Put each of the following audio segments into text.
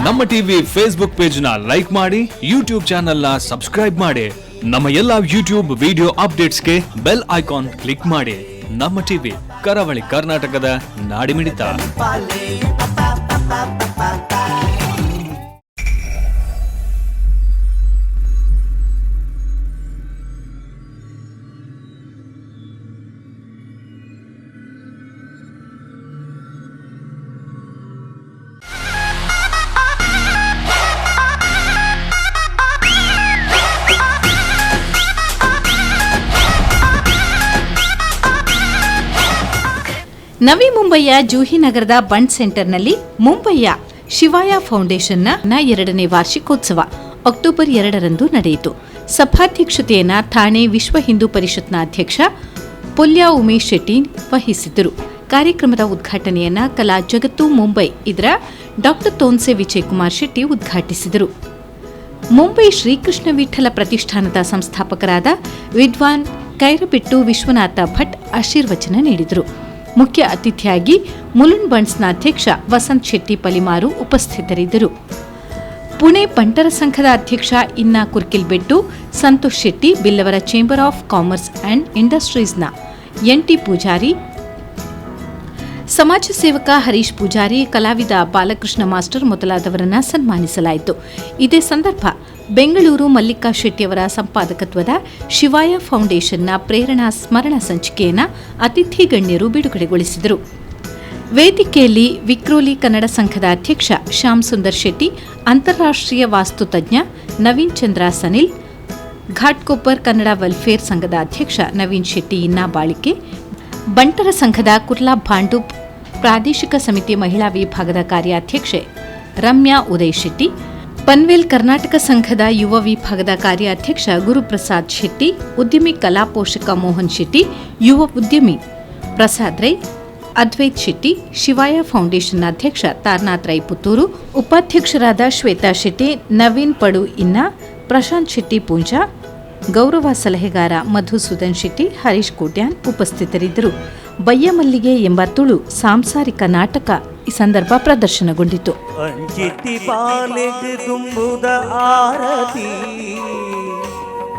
ನಮ್ಮ TV Facebook page ನ like ಮಾಡಿ, ಯೂಟ್ಯೂಬ್ ಚಾನೆಲ್ ನ ಸಬ್ಸ್ಕ್ರೈಬ್ ಮಾಡಿ. ನಮ್ಮ ಎಲ್ಲಾ ಯೂಟ್ಯೂಬ್ ವಿಡಿಯೋ ಅಪ್ಡೇಟ್ಸ್ಗೆ ಬೆಲ್ ಐಕಾನ್ ಕ್ಲಿಕ್ ಮಾಡಿ. ನಮ್ಮ ಟಿವಿ, ಕರಾವಳಿ ಕರ್ನಾಟಕದ ನಾಡಿಮಿಡಿತ. ನವಿ ಮುಂಬಯಿಯ ಜೂಹಿ ನಗರದ ಬಂಡ್ ಸೆಂಟರ್ನಲ್ಲಿ ಮುಂಬಯಿಯ ಶಿವಾಯ ಫೌಂಡೇಶನ್ನ 2ನೇ ವಾರ್ಷಿಕೋತ್ಸವ ಅಕ್ಟೋಬರ್ 2ರಂದು ನಡೆಯಿತು. ಸಭಾಧ್ಯಕ್ಷತೆಯನ್ನು ಥಾಣೆ ವಿಶ್ವ ಹಿಂದೂ ಪರಿಷತ್ನ ಅಧ್ಯಕ್ಷ ಪುಲ್ಯ ಉಮೇಶ್ ಶೆಟ್ಟಿ ವಹಿಸಿದ್ದರು. ಕಾರ್ಯಕ್ರಮದ ಉದ್ಘಾಟನೆಯನ್ನು ಕಲಾ ಜಗತ್ತು ಮುಂಬೈ ಇದರ ಡಾ ತೋನ್ಸೆ ವಿಜಯಕುಮಾರ್ ಶೆಟ್ಟಿ ಉದ್ಘಾಟಿಸಿದರು. ಮುಂಬೈ ಶ್ರೀಕೃಷ್ಣ ವಿಠಲ ಪ್ರತಿಷ್ಠಾನದ ಸಂಸ್ಥಾಪಕರಾದ ವಿದ್ವಾನ್ ಕೈರಬಿಟ್ಟು ವಿಶ್ವನಾಥ ಭಟ್ ಆಶೀರ್ವಚನ ನೀಡಿದರು. ಮುಖ್ಯ ಅತಿಥಿಯಾಗಿ ಮುಲುಂಡ್ ಬಂಡ್ಸ್ನ ಅಧ್ಯಕ್ಷ ವಸಂತ್ ಶೆಟ್ಟಿ ಪಲಿಮಾರು ಉಪಸ್ಥಿತರಿದ್ದರು. ಪುಣೆ ಬಂಟರ ಸಂಘದ ಅಧ್ಯಕ್ಷ ಇನ್ನಾ ಕುರ್ಕಿಲ್ಬೆಟ್ಟು, ಸಂತೋಷ್ ಶೆಟ್ಟಿ, ಬಿಲ್ಲವರ ಚೇಂಬರ್ ಆಫ್ ಕಾಮರ್ಸ್ ಅಂಡ್ ಇಂಡಸ್ಟ್ರೀಸ್ನ ಎನ್.ಟಿ. ಪೂಜಾರಿ, ಸಮಾಜ ಸೇವಕ ಹರೀಶ್ ಪೂಜಾರಿ, ಕಲಾವಿದ ಬಾಲಕೃಷ್ಣ ಮಾಸ್ಟರ್ ಮೊದಲಾದವರನ್ನು ಸನ್ಮಾನಿಸಲಾಯಿತು. ಇದೇ ಸಂದರ್ಭ ಬೆಂಗಳೂರು ಮಲ್ಲಿಕಾ ಶೆಟ್ಟಿಯವರ ಸಂಪಾದಕತ್ವದ ಶಿವಾಯ ಫೌಂಡೇಶನ್ನ ಪ್ರೇರಣಾ ಸ್ಮರಣ ಸಂಚಿಕೆಯನ್ನು ಅತಿಥಿ ಗಣ್ಯರು ಬಿಡುಗಡೆಗೊಳಿಸಿದರು. ವೇದಿಕೆಯಲ್ಲಿ ವಿಕ್ರೋಲಿ ಕನ್ನಡ ಸಂಘದ ಅಧ್ಯಕ್ಷ ಶ್ಯಾಮ್ ಸುಂದರ್ ಶೆಟ್ಟಿ, ಅಂತಾರಾಷ್ಟ್ರೀಯ ವಾಸ್ತುತಜ್ಞ ನವೀನ್ ಚಂದ್ರ ಸನಿಲ್, ಘಾಟ್ಕೊಪ್ಪರ್ ಕನ್ನಡ ವೆಲ್ಫೇರ್ ಸಂಘದ ಅಧ್ಯಕ್ಷ ನವೀನ್ ಶೆಟ್ಟಿ ಇನ್ನಾ ಬಾಳಿಕೆ, ಬಂಟರ ಸಂಘದ ಕುರ್ಲಾ ಭಾಂಡೂಪ್ ಪ್ರಾದೇಶಿಕ ಸಮಿತಿ ಮಹಿಳಾ ವಿಭಾಗದ ಕಾರ್ಯಾಧ್ಯಕ್ಷೆ ರಮ್ಯಾ ಉದಯ್ ಶೆಟ್ಟಿ, ಪನ್ವೇಲ್ ಕರ್ನಾಟಕ ಸಂಘದ ಯುವ ವಿಭಾಗದ ಕಾರ್ಯಾಧ್ಯಕ್ಷ ಗುರುಪ್ರಸಾದ್ ಶೆಟ್ಟಿ, ಉದ್ಯಮಿ ಕಲಾ ಪೋಷಕ ಮೋಹನ್ ಶೆಟ್ಟಿ, ಯುವ ಉದ್ಯಮಿ ಪ್ರಸಾದ್ ರೈ, ಅದ್ವೈತ್ ಶೆಟ್ಟಿ, ಶಿವಾಯ ಫೌಂಡೇಶನ್ ಅಧ್ಯಕ್ಷ ತಾರನಾಥ್ ರೈ ಪುತ್ತೂರು, ಉಪಾಧ್ಯಕ್ಷರಾದ ಶ್ವೇತಾ ಶೆಟ್ಟಿ, ನವೀನ್ ಪಡು ಇನ್ನಾ, ಪ್ರಶಾಂತ್ ಶೆಟ್ಟಿ ಪೂಂಜಾ, ಗೌರವ ಸಲಹೆಗಾರ ಮಧುಸೂದನ್ ಶೆಟ್ಟಿ, ಹರೀಶ್ ಕೋಟ್ಯಾನ್ ಉಪಸ್ಥಿತರಿದ್ದರು. ಬಯ್ಯಮಲ್ಲಿಗೆ ಎಂಬ ತುಳು ಸಾಂಸಾರಿಕ ನಾಟಕ ಈ ಸಂದರ್ಭ ಪ್ರದರ್ಶನಗೊಂಡಿತು. ಅಂಚಿತ್ತಿ ಬಾಲೆಗ್ ದುಂಬುದ ಆರತಿ,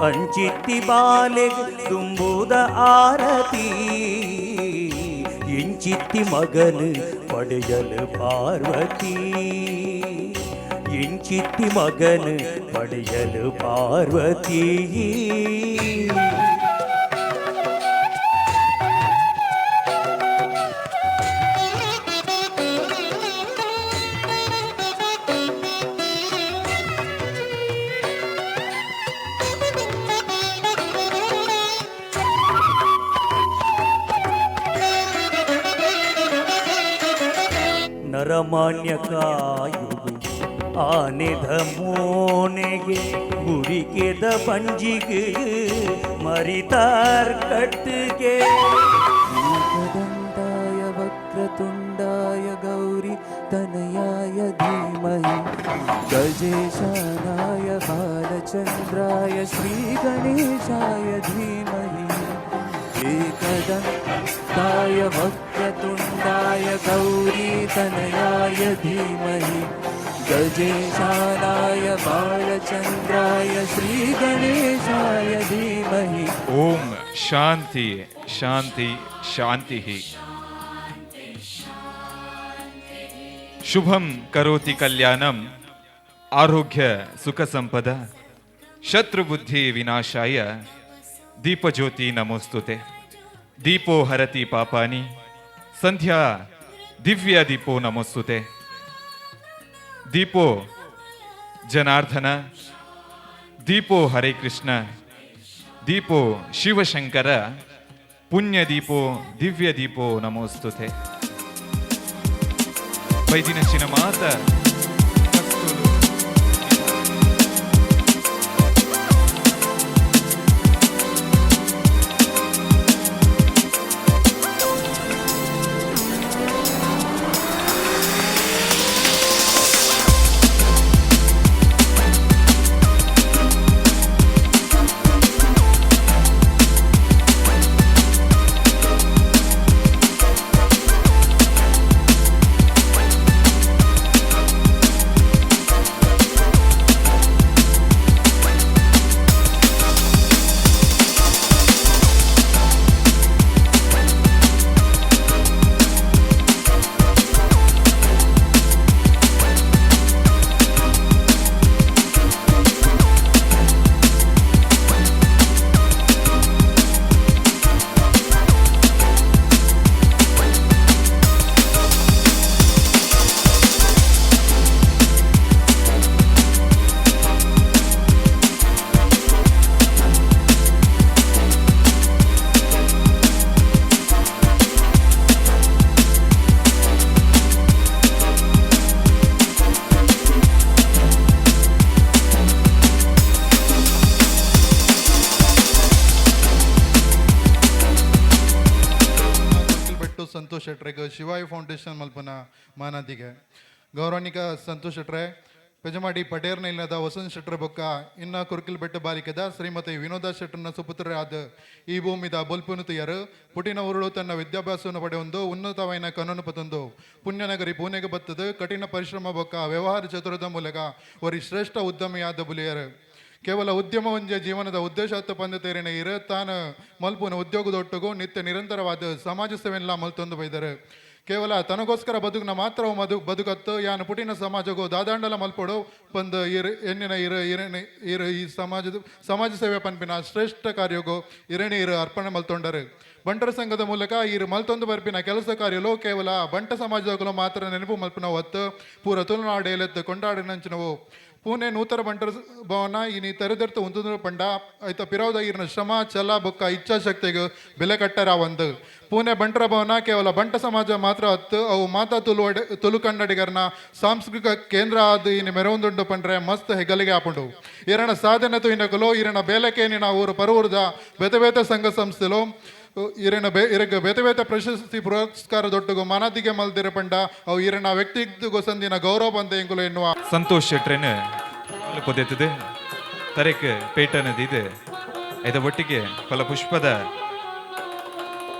ಅಂಚಿತ್ತಿ ಬಾಲೆಗ್ ದುಂಬುದ ಆರತಿ, ಎಂಚಿತ್ತಿ ಮಗನು ಪಡೆಯಲು ಪಾರ್ವತಿ, ಎಂಚಿತ್ತಿ ಮಗನು ಪಡೆಯಲು ಪಾರ್ವತಿ. ನರಮಾನ್ಯ ಕಾಯುವುದು ಆನೆದ ಮೋನೆಗೆ, ಗುರಿಕೆದ ಬಂಜಿಗೆ ಮರಿತಾರ್ ಕಟ್ಟಿಗೆ. ಏಕದಂತಾಯ ವಕ್ರತುಂಡಾಯ ಗೌರಿ ತನಯಾಯ ಧೀಮಹಿ, ಗಜೇಶಾನಾಯ ಬಾಲಚಂದ್ರಾಯ ಶ್ರೀ ಗಣೇಶಾಯ ಧೀಮಹಿ. ಏಕದಂತಾಯ ವಕ್ರತುಂಡಾಯ ಗೌರಿ ತನಯಾಯ ಧೀಮಹಿ, ಗಜೇಶಾನಾಯ ಬಾಲಚಂದ್ರಾಯ ಶ್ರೀ ಗಣೇಶಾಯ ಧೀಮಹಿ. ಓಂ ಶಾಂತಿ ಶಾಂತಿ ಶಾಂತಿ. ಶುಭಂ ಕರೋತಿ ಕಲ್ಯಾಣಂ, ಆರೋಗ್ಯ ಸುಖ ಸಂಪದ, ಶತ್ರುಬುದ್ಧಿ ವಿನಾಶಾಯ, ದೀಪಜ್ಯೋತಿ ನಮೋಸ್ತುತೆ. ದೀಪೋ ಹರತಿ ಪಾಪಾನಿ, ಸಂಧ್ಯಾ ದಿವ್ಯ ದೀಪೋ ನಮೋಸ್ತುತೆ. ದೀಪೋ ಜನಾರ್ದನ, ದೀಪೋ ಹರೇ ಕೃಷ್ಣ, ದೀಪೋ ಶಿವಶಂಕರ, ಪುಣ್ಯ ದೀಪೋ ದಿವ್ಯ ದೀಪೋ ನಮೋಸ್ತುತೆ. ವೈದಿನಚಿನ ಮಾತ ಸಂತೋಷ್ ಶೆಟ್ರೆಗೆ ಶಿವಾಯಿ ಫೌಂಡೇಶನ್ ಮಲ್ಪನ ಮಾನದಿಗೆ ಗೌರವಾನ್ವಿಕ ಸಂತೋಷ್ ಶೆಟ್ರೆ ಪೆಜಮಾಡಿ ಪಟೇರ್ನ ಇಲ್ಲದ ವಸಂತ್ ಶೆಟ್ರ ಬೊಕ್ಕ ಇನ್ನ ಕುರ್ಕಿಲ್ ಬೆಟ್ಟ ಬಾಲಿಕೆದ ಶ್ರೀಮತಿ ವಿನೋದ ಶೆಟ್ಟರ್ನ ಸುಪುತ್ರರಾದ ಈ ಭೂಮಿದ ಬೊಲ್ಪುನುತಿಯರು ಪುಟಿನ ಉರುಳು ತನ್ನ ವಿದ್ಯಾಭ್ಯಾಸವನ್ನು ಪಡೆಯೊಂದು ಉನ್ನತವಾದ ಕನನು ಪತೊಂದು ಪುಣ್ಯನಗರಿ ಪೂನೆಗೆ ಬತ್ತದು ಕಠಿಣ ಪರಿಶ್ರಮ ಬೊಕ್ಕ ವ್ಯವಹಾರ ಚತುರದ ಮೂಲಕ ಒರಿ ಶ್ರೇಷ್ಠ ಉದ್ಯಮಿಯಾದ ಬುಲಿಯರು ಕೇವಲ ಉದ್ಯಮ ಒಂಜೆ ಜೀವನದ ಉದ್ದೇಶ ಪಂದತೇರಿನ ಇರ ತಾನು ಮಲ್ಪುನ ಉದ್ಯೋಗದೊಟ್ಟಿಗೂ ನಿತ್ಯ ನಿರಂತರವಾದ ಸಮಾಜ ಸೇವೆಲ್ಲ ಮಲ್ತೊಂದು ಬೈದರು ಕೇವಲ ತನಗೋಸ್ಕರ ಬದುಕನ ಮಾತ್ರ ಬದುಕತ್ತು ಯಾನು ಪುಟಿನ ಸಮಾಜಗೂ ದಾದಾಂಡಲ ಮಲ್ಪಡು ಪಂದು ಎನ್ನಿನ ಈ ಸಮಾಜ ಸೇವೆ ಪನ್ಪಿನ ಶ್ರೇಷ್ಠ ಕಾರ್ಯಗೂ ಇರಣಿ ಅರ್ಪಣೆ ಮಲ್ತೊಂಡರು ಬಂಟರ ಸಂಘದ ಮೂಲಕ ಮಲ್ತೊಂದು ಬರ್ಪಿನ ಕೆಲಸ ಕಾರ್ಯಲು ಕೇವಲ ಬಂಟ ಸಮಾಜದಗಳು ಮಾತ್ರ ನೆನಪು ಮಲ್ಪಿನ ಹೊತ್ತು ಪೂರ ತುಳುನಾಡು ಕೊಂಡಾಡಿನಂಚಿನವು ಪೂನೆ ನೂತನ ಬಂಟರ ಭವನ ಇನಿ ತೆರೆದರ್ತ ಉಂದು ಪಂಡ ಐತ ಪಿರೌದ ಈರಿನ ಶ್ರಮ ಛಲ ಬೊಕ್ಕ ಇಚ್ಛಾಶಕ್ತಿಗೆ ಬೆಲೆ ಕಟ್ಟರ ಒಂದು ಪೂನೆ ಬಂಟರ ಭವನ ಕೇವಲ ಬಂಟ ಸಮಾಜ ಮಾತ್ರ ಹತ್ತು ಅವು ಮಾತಾ ತುಳು ಕನ್ನಡಿಗರನ ಸಾಂಸ್ಕೃತಿಕ ಕೇಂದ್ರ ಆದ ಇನ್ನು ಮೆರವೊಂದುಂಡು ಪಂಡ್ರೆ ಮಸ್ತ್ ಹೆಗಲಿಗೆ ಹಾಪುಂಡು ಇರಣ ಸಾಧನೆ ತುಯಿನಕಲು ಇರಣ ಬೇಲಕೇನಿನ ಊರು ಪರವೂರದ ಬೇತೆ ಸಂಘ ಸಂಸ್ಥೆಲು ಇರಗ ಬೇತೆ ಪ್ರಶಸ್ತಿ ಪುರಸ್ಕಾರದೊಟ್ಟಿಗೂ ಮನದಿಗೆ ಮಲ್ದಿರ ಪಂಡ ಅವು ಇರಣ ವ್ಯಕ್ತಿಗೂ ಸಂದಿನ ಗೌರವ ಬಂದ ಎಂಗುಲು ಎನ್ನುವ ಸಂತೋಷ್ ಶೆಟ್ರೆನ ಪೊದೆತದೆ ತರೇಕ್ ಪೇಟನದ ಇದು ಐದ ಒಟ್ಟಿಗೆ ಫಲ ಪುಷ್ಪದ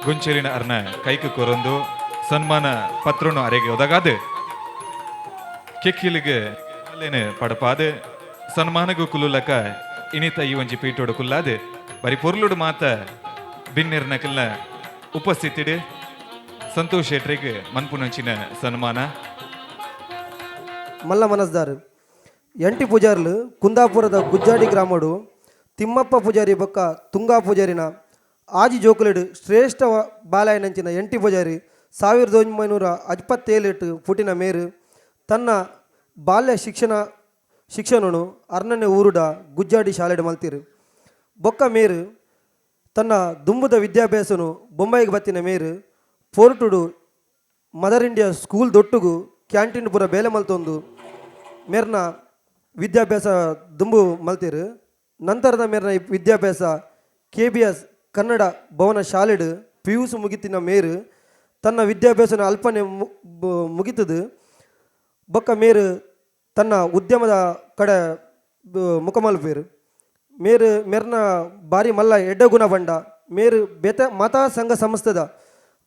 ಗುಂಚೇರಿನ ಅರ್ನ ಕೈಕ ಕೊರೊಂದು ಸನ್ಮಾನ ಪತ್ರನು ಅರೆಗೆ ಒದಗಾದ ಕೆಕ್ಕಿಲಿಗೆ ಪಡಪಾದ ಸನ್ಮಾನಗೂ ಕುಲುಲಕ ಇನಿತ ಈ ಒಂಜಿ ಪೀಟೋಡು ಕುಲ್ಲಾದ ಬರಿ ಪೊರ್ಲುಡು ಮಾತ ಬಿನ್ನಿರ್ನಕಲ್ನ ಉಪಸ್ಥಿತಿಡು ಸಂತೋಷ್ ಶೆಟ್ರಿಗೆ ಮನ್ಪುನಂಚಿನ ಸನ್ಮಾನ ಮಲ್ಲ ಮನಸ್ದಾರ್ ಎಂಟಿ ಪೂಜಾರ್ಲು ಕುಂದಾಪುರದ ಗುಜ್ಜಾಡಿ ಗ್ರಾಮಡು ತಿಮ್ಮಪ್ಪ ಪೂಜಾರಿ ಬೊಕ್ಕ ತುಂಗಾ ಪೂಜಾರಿನ ಆಜಿ ಜೋಕುಲೆಡು ಶ್ರೇಷ್ಠ ಬಾಲಾಯನಂಚಿನ ಎಂಟಿ ಪೂಜಾರಿ 1957 ಪುಟಿನ ಮೇರು ತನ್ನ ಬಾಲ್ಯ ಶಿಕ್ಷಣನು ಅರ್ನನೆ ಊರುಡ ಗುಜ್ಜಾಡಿ ಶಾಲೆಡು ಮಲ್ತಿರು ಬೊಕ್ಕ ಮೇರು ತನ್ನ ದುಂಬುದ ವಿದ್ಯಾಭ್ಯಾಸನು ಬೊಂಬೈಗೆ ಬತ್ತಿನ ಮೇರು ಪೋರ್ಟುಡು ಮದರ್ ಇಂಡಿಯಾ ಸ್ಕೂಲ್ ದೊಟ್ಟುಗು ಕ್ಯಾಂಟೀನ್ ಪೂರ ಬೇಲೆ ಮಲ್ತೊಂದು ಮೇರ್ನ ವಿದ್ಯಾಭ್ಯಾಸ ದುಂಬು ಮಲ್ತಿರು ನಂತರದ ಮೇರ್ನ ವಿದ್ಯಾಭ್ಯಾಸ KBS ಕನ್ನಡ ಭವನ ಶಾಲೆಡು PUC ಮುಗಿತಿನ ಮೇರು ತನ್ನ ವಿದ್ಯಾಭ್ಯಾಸನ ಅಲ್ಪನೆ ಮುಗಿತದು ಬೊಕ್ಕ ಮೇರು ತನ್ನ ಉದ್ಯಮದ ಕಡೆ ಮುಖಮಲ್ಪೇರು ಮೇರ್ನ ಬಾರಿ ಮಲ್ಲ ಎಡ್ಡಗುಣ ಬಂಡ ಮೇರು ಮತ ಸಂಘ ಸಂಸ್ಥೆದ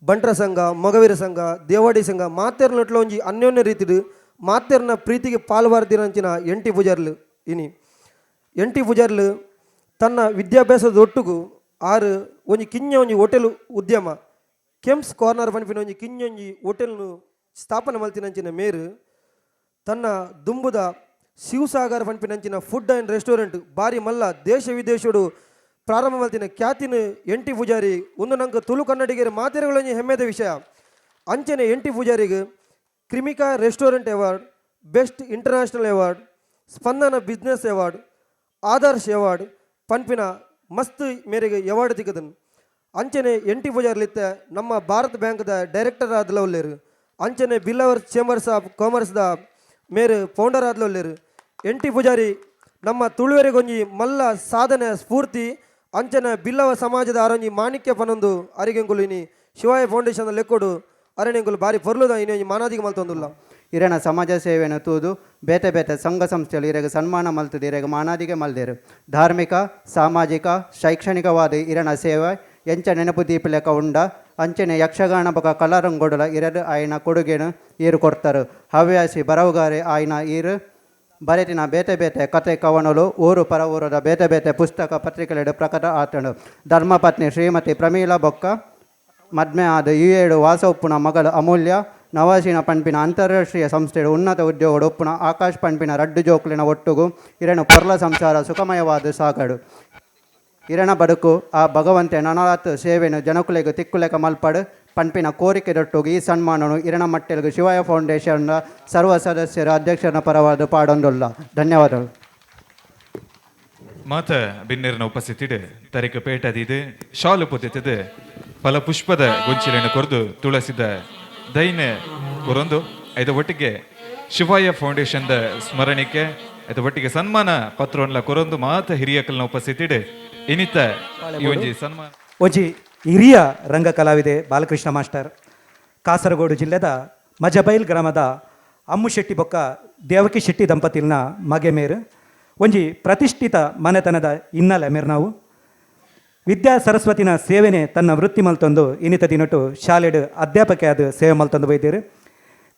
ಬಂಟ್ರ ಸಂಘ ಮೊಗವೀರ ಸಂಘ ದೇವಾಡಿ ಸಂಘ ಮಾತೆರ್ನಟ್ಲ ಒಂಜಿ ಅನ್ಯೋನ್ಯ ರೀತಿಡು ಮಾತೆರ್ನ ಪ್ರೀತಿಗೆ ಪಾಲ್ವಾರ್ದಿರಂಚಿನ ಎಂಟಿ ಪೂಜಾರ್ಲು ಎಂಟಿ ಪೂಜಾರ್ಲು ತನ್ನ ವಿದ್ಯಾಭ್ಯಾಸದ ಒಟ್ಟಿಗೂ ಒಂಜಿ ಕಿಂಜ ಒಂಜಿ ಹೋಟೆಲ್ ಉದ್ಯಮ ಕೆಮ್ಸ್ ಕಾರ್ನರ್ ಪನ್ಪಿನ ಒಂಜಿ ಕಿಂಜ ಒಂಜಿ ಹೋಟೆಲ್ನು ಸ್ಥಾಪನೆ ಮಲ್ತಿನಂಚಿನ ಮೇರು ತನ್ನ ದುಂಬುದ ಶಿವಸಾಗರ್ ಪನ್ಪಿನಂಚಿನ ಫುಡ್ ಆ್ಯಂಡ್ ರೆಸ್ಟೋರೆಂಟ್ ಬಾರಿ ಮಲ್ಲ ದೇಶ ವಿದೇಶಡು ಪ್ರಾರಂಭ ಮಲ್ತಿನ ಖ್ಯಾತಿನ ಎಂಟಿ ಪೂಜಾರಿ ಒಂದು ನಂಗೆ ತುಳು ಕನ್ನಡಿಗರ ಮಾತೆರೆಗಳೊಂಜಿ ಹೆಮ್ಮೆದ ವಿಷಯ ಅಂಚನೆ ಎಂಟಿ ಪೂಜಾರಿಗೆ ಕ್ರಿಮಿಕಾ restaurant award best international award Spandana business award Adarsh award ಪನ್ಪಿನ ಮಸ್ತ್ ಮೇರೆಗೆ ಅವಾರ್ಡ್ ತಿಕ್ಕದನು ಅಂಚನೆ ಎಂಟಿ ಪೂಜಾರ್ಲಿತ್ತ ನಮ್ಮ ಭಾರತ್ ಬ್ಯಾಂಕ್ದ ಡೈರೆಕ್ಟರ್ ಆದಲವಲ್ಲೇರು ಅಂಚನೆ ಬಿಲ್ಲವರ್ ಚೇಂಬರ್ಸ್ ಆಫ್ ಕಾಮರ್ಸ್ದ ಮೇರು ಫೌಂಡರ್ ಆದಲವಲ್ಲೇರು ಎಂಟಿ ಪೂಜಾರಿ ನಮ್ಮ ತುಳುವರೆಗೊಂಜಿ ಮಲ್ಲ ಸಾಧನೆ ಸ್ಫೂರ್ತಿ ಅಂಚನ ಬಿಲ್ಲವ ಸಮಾಜದ ಅರಂಜಿ ಮಾಣಿಕ್ಯ ಪನೊಂದು ಅರಿಗೆಂಗುಲು ಇನಿ ಶಿವಾಯ ಫೌಂಡೇಶನ್ ಲೆಕ್ಕೊಡು ಅರಣೆಂಗುಲು ಬಾರಿ ಪೊರ್ಲುದ ಇನಿ ಮಾನಾದಿಗೆ ಮಲ್ತೊಂದುಲ್ಲ ಇರನ ಸಮಾಜ ಸೇವೆಯನ್ನು ತೂದು ಬೇತೆ ಸಂಘ ಸಂಸ್ಥೆಗಳು ಇರೆಗ ಸನ್ಮಾನ ಮಲ್ತದೆ ಇರೆಗ ಮಾನಾದಿಗೆ ಮಲ್ದೇರು ಧಾರ್ಮಿಕ ಸಾಮಾಜಿಕ ಶೈಕ್ಷಣಿಕವಾದ ಇರನ ಸೇವೆ ಎಂಚ ನೆನಪು ದೀಪಲೆಕ ಉಂಡ ಅಂಚನೆ ಯಕ್ಷಗಾನ ಬೊಕ ಕಲಾರಂಗೊಡಲ ಇರದು ಆಯ್ನ ಕೊಡುಗೆನು ಈರು ಕೊಡ್ತಾರೆ ಹವ್ಯಾಸಿ ಬರವುಗಾರೆ ಆಯ್ನ ಈರು ಬರೆತಿನ ಬೇತೆ ಕತೆ ಕವನಲು ಊರು ಪರ ಊರದ ಬೇತೆ ಪುಸ್ತಕ ಪತ್ರಿಕೆಲೆಡು ಪ್ರಕಟ ಆತನು ಧರ್ಮಪತ್ನಿ ಶ್ರೀಮತಿ ಪ್ರಮೀಳಾ ಬೊಕ್ಕ ಮದ್ಮೆ ಆದ 7 ವಾಸ ಉಪ್ಪುನ ಮಗಳು ಅಮೂಲ್ಯ ನವಾಸಿನ ಪಂಪಿನ ಅಂತಾರಾಷ್ಟ್ರೀಯ ಸಂಸ್ಥೆಯ ಉನ್ನತ ಉದ್ಯೋಗ ಒಪ್ಪುನ ಆಕಾಶ್ ಪಂಪಿನ ರಡ್ಡು ಜೋಕ್ಲಿನ ಒಟ್ಟುಗು ಇರಣ ಪೊರ್ಲ ಸಂಸಾರ ಸುಖಮಯವಾದ ಸಾಗಡು ಇರಣ ಬದುಕು ಆ ಭಗವಂತೆ ನನಳತ್ ಸೇವೆನು ಜನಕುಲೆಗೆ ತಿಕ್ಕುಲೆಕ ಮಲ್ಪಡು ಪಂಪಿನ ಕೋರಿಕೆ ದೊಟ್ಟುಗು ಈ ಸನ್ಮಾನನು ಇರಣ ಮಟ್ಟೆಲ್ಗು ಶಿವಾಯ ಫೌಂಡೇಶನ್ನ ಸರ್ವ ಸದಸ್ಯರ ಅಧ್ಯಕ್ಷನ ಪರವಾದ ಪಾಡೊಂದುಲ್ಲ ಧನ್ಯವಾದಗಳು ಮಾತ ಬಿನ್ನಿರ್ನ ಉಪಸ್ಥಿತಿಡು ತರಿಕ ಪೇಟದಿದು ಶಾಲು ಪೊತ್ತಿದ್ದು ಫಲ ಪುಷ್ಪದ ಗೊಂಚಿಲೆಯನ್ನು ಕೊರೆದು ತುಳಸಿದ ದೈನ ಕೊರೊಂದು ಐದ ಒಟ್ಟಿಗೆ ಶಿವಾಯ ಫೌಂಡೇಶನ್ದ ಸ್ಮರಣಿಕೆ ಐದ ಒಟ್ಟಿಗೆ ಸನ್ಮಾನ ಪತ್ರವನ್ನ ಕೊರೊಂದು ಮಾತ ಹಿರಿಯಕಲ್ನ ಉಪಸ್ಥಿತಿಡು ಇನಿತ ಈ ಒಂಜಿ ಸನ್ಮಾನ ಒಂಜಿ ಹಿರಿಯ ರಂಗ ಕಲಾವಿದೆ ಬಾಲಕೃಷ್ಣ ಮಾಸ್ಟರ್ ಕಾಸರಗೋಡು ಜಿಲ್ಲೆದ ಮಜಬೈಲ್ ಗ್ರಾಮದ ಅಮ್ಮು ಶೆಟ್ಟಿ ಬೊಕ್ಕ ದೇವಕಿ ಶೆಟ್ಟಿ ದಂಪತಿಲ್ನ ಮಗೆ ಮೇರು ಒಂಜಿ ಪ್ರತಿಷ್ಠಿತ ಮನೆತನದ ಹಿನ್ನೆಲೆ ಮೇರು ನಾವು ವಿದ್ಯಾ ಸರಸ್ವತಿನ ಸೇವೆನೆ ತನ್ನ ವೃತ್ತಿ ಮಲ್ತೊಂದು ಇನ್ನಿತ ದಿನಟು ಶಾಲೆಡ್ ಅಧ್ಯಾಪಕಿಯಾದ ಸೇವೆ ಮಲ್ತೊಂದು ಬೈದೇರು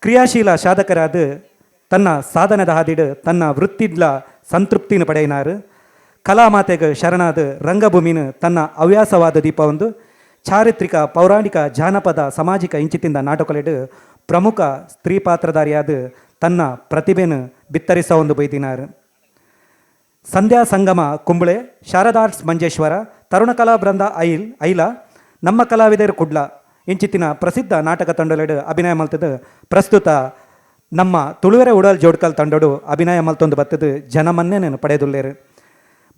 ಕ್ರಿಯಾಶೀಲ ಸಾಧಕರಾದ ತನ್ನ ಸಾಧನದ ಹಾದಿಡು ತನ್ನ ವೃತ್ತಿಡ್ಲ ಸಂತೃಪ್ತಿನ ಪಡೆಯಿನಾರು ಕಲಾಮಾತೆಗೆ ಶರಣಾದ ರಂಗಭೂಮಿನ ತನ್ನ ಹವ್ಯಾಸವಾದ ದೀಪ ಒಂದು ಚಾರಿತ್ರಿಕ ಪೌರಾಣಿಕ ಜಾನಪದ ಸಾಮಾಜಿಕ ಇಂಚಿತಿಂದ ನಾಟಕಲೆಡು ಪ್ರಮುಖ ಸ್ತ್ರೀ ಪಾತ್ರಧಾರಿಯಾದ ತನ್ನ ಪ್ರತಿಭೆನ ಬಿತ್ತರಿಸ ಒಂದು ಬೈದಿನಾರು ಸಂಧ್ಯಾ ಸಂಗಮ ಕುಂಬಳೆ ಶಾರದಾರ್ಟ್ಸ್ ಮಂಜೇಶ್ವರ ತರುಣ ಕಲಾ ಬೃಂದ ಐಲ ನಮ್ಮ ಕಲಾವಿದರು ಕುಡ್ಲ ಇಂಚಿತ್ತಿನ ಪ್ರಸಿದ್ಧ ನಾಟಕ ತಂಡಲೆಡು ಅಭಿನಯ ಮಲ್ತದ ಪ್ರಸ್ತುತ ನಮ್ಮ ತುಳುವೆರೆ ಉಡಲ್ ಜೋಡ್ಕಲ್ ತಂಡಡು ಅಭಿನಯ ಮಲ್ತೊಂದು ಬತ್ತದ ಜನಮನ್ನೆನ ಪಡೆದುಲ್ಲೇರು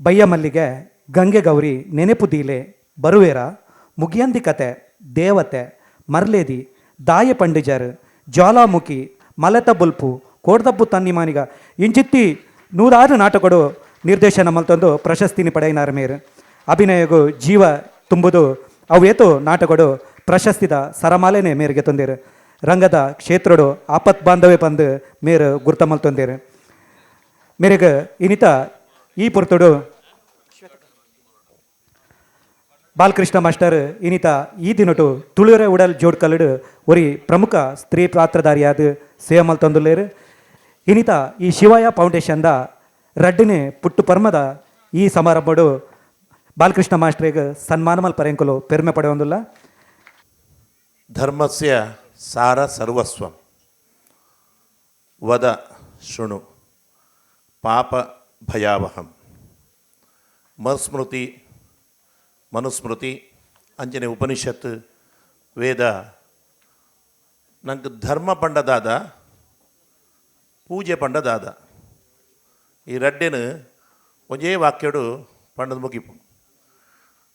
ಬಯ್ಯ ಮಲ್ಲಿಗೆ ಗಂಗೆ ಗೌರಿ ನೆನೆಪು ದೀಲೆ ಬರುವೇರ ಮುಗಿಯಂದಿ ಕತೆ ದೇವತೆ ಮರ್ಲೇದಿ ದಾಯ ಪಂಡಿಜರ್ ಜ್ವಾಲಾಮುಖಿ ಮಲೆತ ಬುಲ್ಪು ಕೋಡ್ದಬ್ಬು ತನ್ನಿಮಾನಿಗ ಇಂಚಿತ್ತಿ 106 ನಾಟಕಗಳು ನಿರ್ದೇಶನ ಮಲ್ತೊಂದು ಪ್ರಶಸ್ತಿನಿ ಪಡೆಯಿನಾರ ಮೇರು ಅಭಿನಯಗೂ ಜೀವ ತುಂಬುದು ಅವೇತು ನಾಟಕಗಳು ಪ್ರಶಸ್ತಿದ ಸರಮಾಲೆನೇ ಮೇರೆಗೆ ತಂದೇರು ರಂಗದ ಕ್ಷೇತ್ರಡು ಆಪತ್ ಬಾಂಧವ್ಯ ಬಂದು ಮೇರು ಗುರ್ತ ಮಲ್ತೊಂದೇರು ಮೇರೆಗೆ ಇನಿತ ಈ ಪುರ್ತುಡು ಬಾಲಕೃಷ್ಣ ಮಾಸ್ಟರ್ ಇನಿತ ಈ ದಿನಟು ತುಳುವೆರೆ ಉಡಲ್ ಜೋಡ್ಕಲ್ಡು ಒರಿ ಪ್ರಮುಖ ಸ್ತ್ರೀ ಪಾತ್ರಧಾರಿಯಾದ ಸೇವೆ ಮಲ್ತೊಂದುಲ್ಲೇರು ಇನಿತ ಈ ಶಿವಯ ಫೌಂಡೇಶನ್ದ ರಡ್ಡಿನೇ ಪುಟ್ಟು ಪರ್ಮದ ಈ ಸಮಾರಂಭಡು ಬಾಲಕೃಷ್ಣ ಮಾಸ್ಟರ್ಗೆ ಸನ್ಮಾನ ಮಲ್ಪರೆಂಕಲು ಪೆರ್ಮೆ ಪಡೆಯೊಂದಿಲ್ಲ ಧರ್ಮಸ್ಯ ಸಾರ ಸರ್ವಸ್ವಂ ವದ ಶೃಣು ಪಾಪ ಭಯಾವಹಂ ಮಸ್ಮೃತಿ ಮನುಸ್ಮೃತಿ ಅಂಜನೆ ಉಪನಿಷತ್ ವೇದ ನಂಗೆ ಧರ್ಮ ಪಂಡದಾದ ಪೂಜೆ ಪಂಡದಾದ ಈ ರಡ್ಡೆನು ಒಂಜೇ ವಾಕ್ಯಡು ಪಂಡದ ಮುಗಿಪು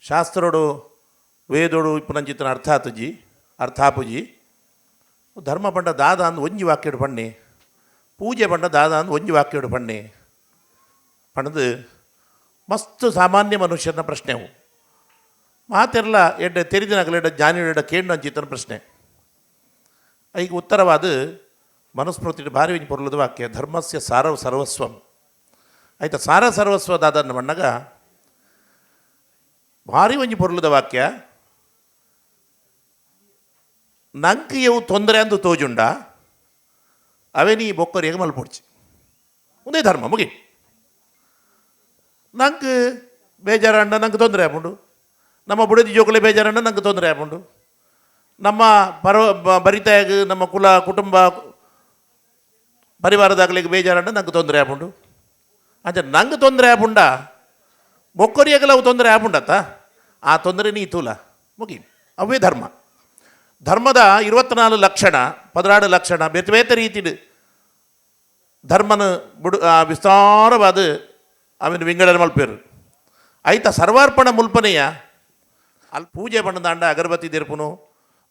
ಶಾಸ್ತ್ರೋಡು ವೇದೋಡು ಇಪ್ಪು ನಂಚಿತ್ತನ ಅರ್ಥಾಪುಜಿ ಧರ್ಮ ಪಂಡ ದಾದ ಅಂದು ಒಂಜಿ ವಾಕ್ಯಡು ಪಣ್ಣೆ ಪೂಜೆ ಪಂಡ ದಾದ ಅಂದು ಒಂಜಿ ವಾಕ್ಯಡು ಪಣ್ಣೆ ಪಣದು ಮಸ್ತ್ ಸಾಮಾನ್ಯ ಮನುಷ್ಯನ ಪ್ರಶ್ನೆ ಅವು ಮಾತೆಲ್ಲ ಎಡ್ಡೆ ತೆರಿದಿನಾಗಲ ಎಡ್ಡ ಜಾನಿಡ ಕೇಂಡು ಅಂಚಿತ್ತನ ಪ್ರಶ್ನೆ ಈಗ ಉತ್ತರವಾದ ಮನುಸ್ಮೃತಿ ಭಾರಿ ಒಂಜಿ ಪೊರ್ಲದ ವಾಕ್ಯ ಧರ್ಮಸ್ಯ ಸಾರ ಸರ್ವಸ್ವಂ ಆಯ್ತಾ ಸಾರ ಸರ್ವಸ್ವದಾದನ್ನು ಮಣ್ಣಗ ಭಾರಿ ಒಂಜಿ ಪೊರ್ಲದ ವಾಕ್ಯ ನಂಗೆ ಇವು ತೊಂದರೆ ಅಂದು ತೋಜುಂಡ ಅವೇ ನೀ ಬೊಕ್ಕರಿಗೆ ಮಲ್ಪೊಡ್ಚಿ ಒಂದೇ ಧರ್ಮ ಮುಗಿ ನಂಗೆ ಬೇಜಾರಂಡ ನಂಗೆ ತೊಂದರೆ ಆಗ್ಬಿಡು ನಮ್ಮ ಬುಡದಿ ಜೋಕಲೆ ಬೇಜಾರಂಡ ನಂಗೆ ತೊಂದರೆ ಆಗ್ಬಿಡು ನಮ್ಮ ಬರಿತಾಯಾಗ ನಮ್ಮ ಕುಲ ಕುಟುಂಬ ಪರಿವಾರದಾಗಲಿಗೆ ಬೇಜಾರಂಡ ನಂಗೆ ತೊಂದರೆ ಆಗ್ಬಿಡು ಅಂದ್ರೆ ನಂಗೆ ತೊಂದರೆ ಆಗ್ಬುಂಡ ಬೊಕ್ಕರಿಯಾಗಲ್ಲ ಅವು ತೊಂದರೆ ಆಗ್ಬುಂಡತ್ತ ಆ ತೊಂದರೆ ನೀ ತೂಲ ಮುಗಿ ಅವೇ ಧರ್ಮ ಧರ್ಮದ 24 ಲಕ್ಷಣ 16 ಲಕ್ಷಣ ಬೇತೆ ಬೇತೆ ರೀತಿಡು ಧರ್ಮನ ಬುಡು ವಿಸ್ತಾರವಾದ ಆಮೇಲೆ ವಿಂಗಡಣೆ ಮಲ್ಪೇರು ಆಯ್ತಾ ಸರ್ವಾರ್ಪಣ ಮುಲ್ಪನೆಯ ಅಲ್ಲಿ ಪೂಜೆ ಪಂಡದಾಂಡ ಅಗರಬತ್ತಿ ತೆರ್ಪುನು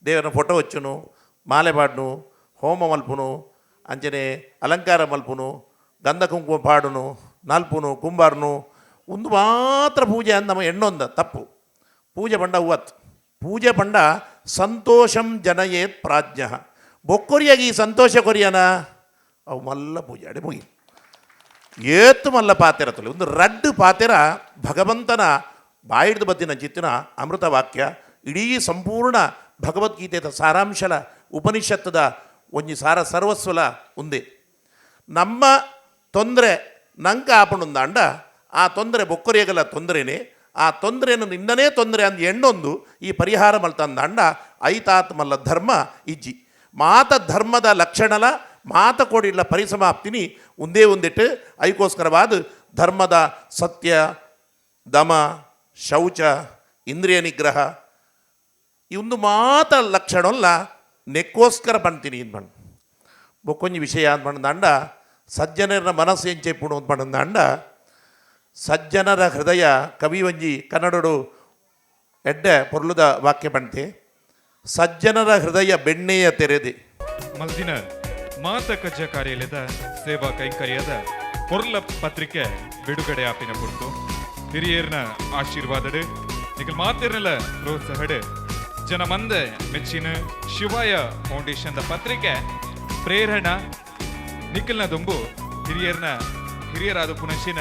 ದೇವರ ಫೋಟೋ ಹಚ್ಚುನು ಮಾಲೆ ಪಾಡ್ನು ಹೋಮ ಮಲ್ಪುನು ಅಂಚನೆ ಅಲಂಕಾರ ಮಲ್ಪುನು ಗಂಧ ಕುಂಕುಮ ಪಾಡುನು ನಾಲ್ಪುನು ಕುಂಬಾರ್ನು ಒಂದು ಮಾತ್ರ ಪೂಜೆ ಅಂದ ನಮ್ಮ ಎಣ್ಣೊಂದ ತಪ್ಪು ಪೂಜೆ ಪಂಡ ಉವತ್ತು ಪೂಜೆ ಪಂಡ ಸಂತೋಷಂ ಜನಯೇತ್ ಪ್ರಾಜ್ಞ ಬೊಕ್ಕೊರಿಯಾಗಿ ಸಂತೋಷ ಕೊರಿಯನ ಅವು ಮಲ್ಲ ಪೂಜೆ ಅಡೆ ಮುಗಿ ಏತ್ತು ಮಲ್ಲ ಪಾತೆರ ತೊಲೆ ಒಂದು ರಡ್ಡು ಪಾತೆರ ಭಗವಂತನ ಬಾಯಿಡ್ದು ಬದ್ದಿನ ಚಿತ್ತಿನ ಅಮೃತ ವಾಕ್ಯ ಇಡೀ ಸಂಪೂರ್ಣ ಭಗವದ್ಗೀತೆದ ಸಾರಾಂಶಲ ಉಪನಿಷತ್ತದ ಒಂಜಿ ಸಾರ ಸರ್ವಸ್ವಲ ಉಂದೆ ನಮ್ಮ ತೊಂದರೆ ನಂಗೆ ಆಪಣುಂದಾಂಡ ಆ ತೊಂದರೆ ಬೊಕ್ಕರಿಯಾಗಲ್ಲ ತೊಂದರೆನೇ ಆ ತೊಂದರೆಯನ್ನು ನಿನ್ನನೇ ತೊಂದರೆ ಅಂದು ಎಣ್ಣೊಂದು ಈ ಪರಿಹಾರ ಮಲ್ತಂದಾಂಡ ಐತಾತ್ ಮಲ್ಲ ಧರ್ಮ ಇಜ್ಜಿ ಮಾತ ಧರ್ಮದ ಲಕ್ಷಣಲ ಮಾತ ಕೊಡಿಲ್ಲ ಪರಿಸಮಾಪ್ತಿನಿ ಒಂದೇ ಒಂದಿಟ್ಟು ಐಕೋಸ್ಕರವಾದ ಧರ್ಮದ ಸತ್ಯ ದಮ ಶೌಚ ಇಂದ್ರಿಯ ನಿಗ್ರಹ ಈ ಒಂದು ಮಾತ ಲಕ್ಷಣಲ್ಲ ನೆಕ್ಕೋಸ್ಕರ ಪಣ್ತೀನಿ ಇದು ಬಣ್ಣ ಬೊಕ್ಕೊಂಜಿ ವಿಷಯ ಅಂತ ಬಣ್ಣದಾಂಡ ಸಜ್ಜನರ ಮನಸ್ಸು ಎಂಚೆ ಪುಣು ಅಂತ ಬಣ್ಣದಾಂಡ ಸಜ್ಜನರ ಹೃದಯ ಕವಿ ಒಂಜಿ ಕನ್ನಡಡು ಎಡ್ಡೆ ಪೊರ್ಲುದ ವಾಕ್ಯ ಪಣ್ತೆ ಸಜ್ಜನರ ಹೃದಯ ಬೆಣ್ಣೆಯ ತೆರೆದೆ ಮಲ್ದಿನ ಮಾತ ಕಜ್ಜ ಕಾರ್ಯಾಲಯದ ಸೇವಾ ಕೈಂಕರ್ಯದ ಪೊರ್ಲ ಪತ್ರಿಕೆ ಬಿಡುಗಡೆ ಆಪಿನ ಕುರಿತು ಹಿರಿಯರ್ನ ಆಶೀರ್ವಾದಡು ನಿಖಲ್ ಮಾತಿರ್ನಲ್ಲ ಪ್ರೋತ್ಸಾಹಡು ಜನಮಂದ ಮೆಚ್ಚಿನ ಶಿವಾಯ ಫೌಂಡೇಶನ್ ಪತ್ರಿಕೆ ಪ್ರೇರಣಾ ನಿಖಿಲ್ನ ದುಂಬು ಹಿರಿಯರಾದ ಪುನಶಿನ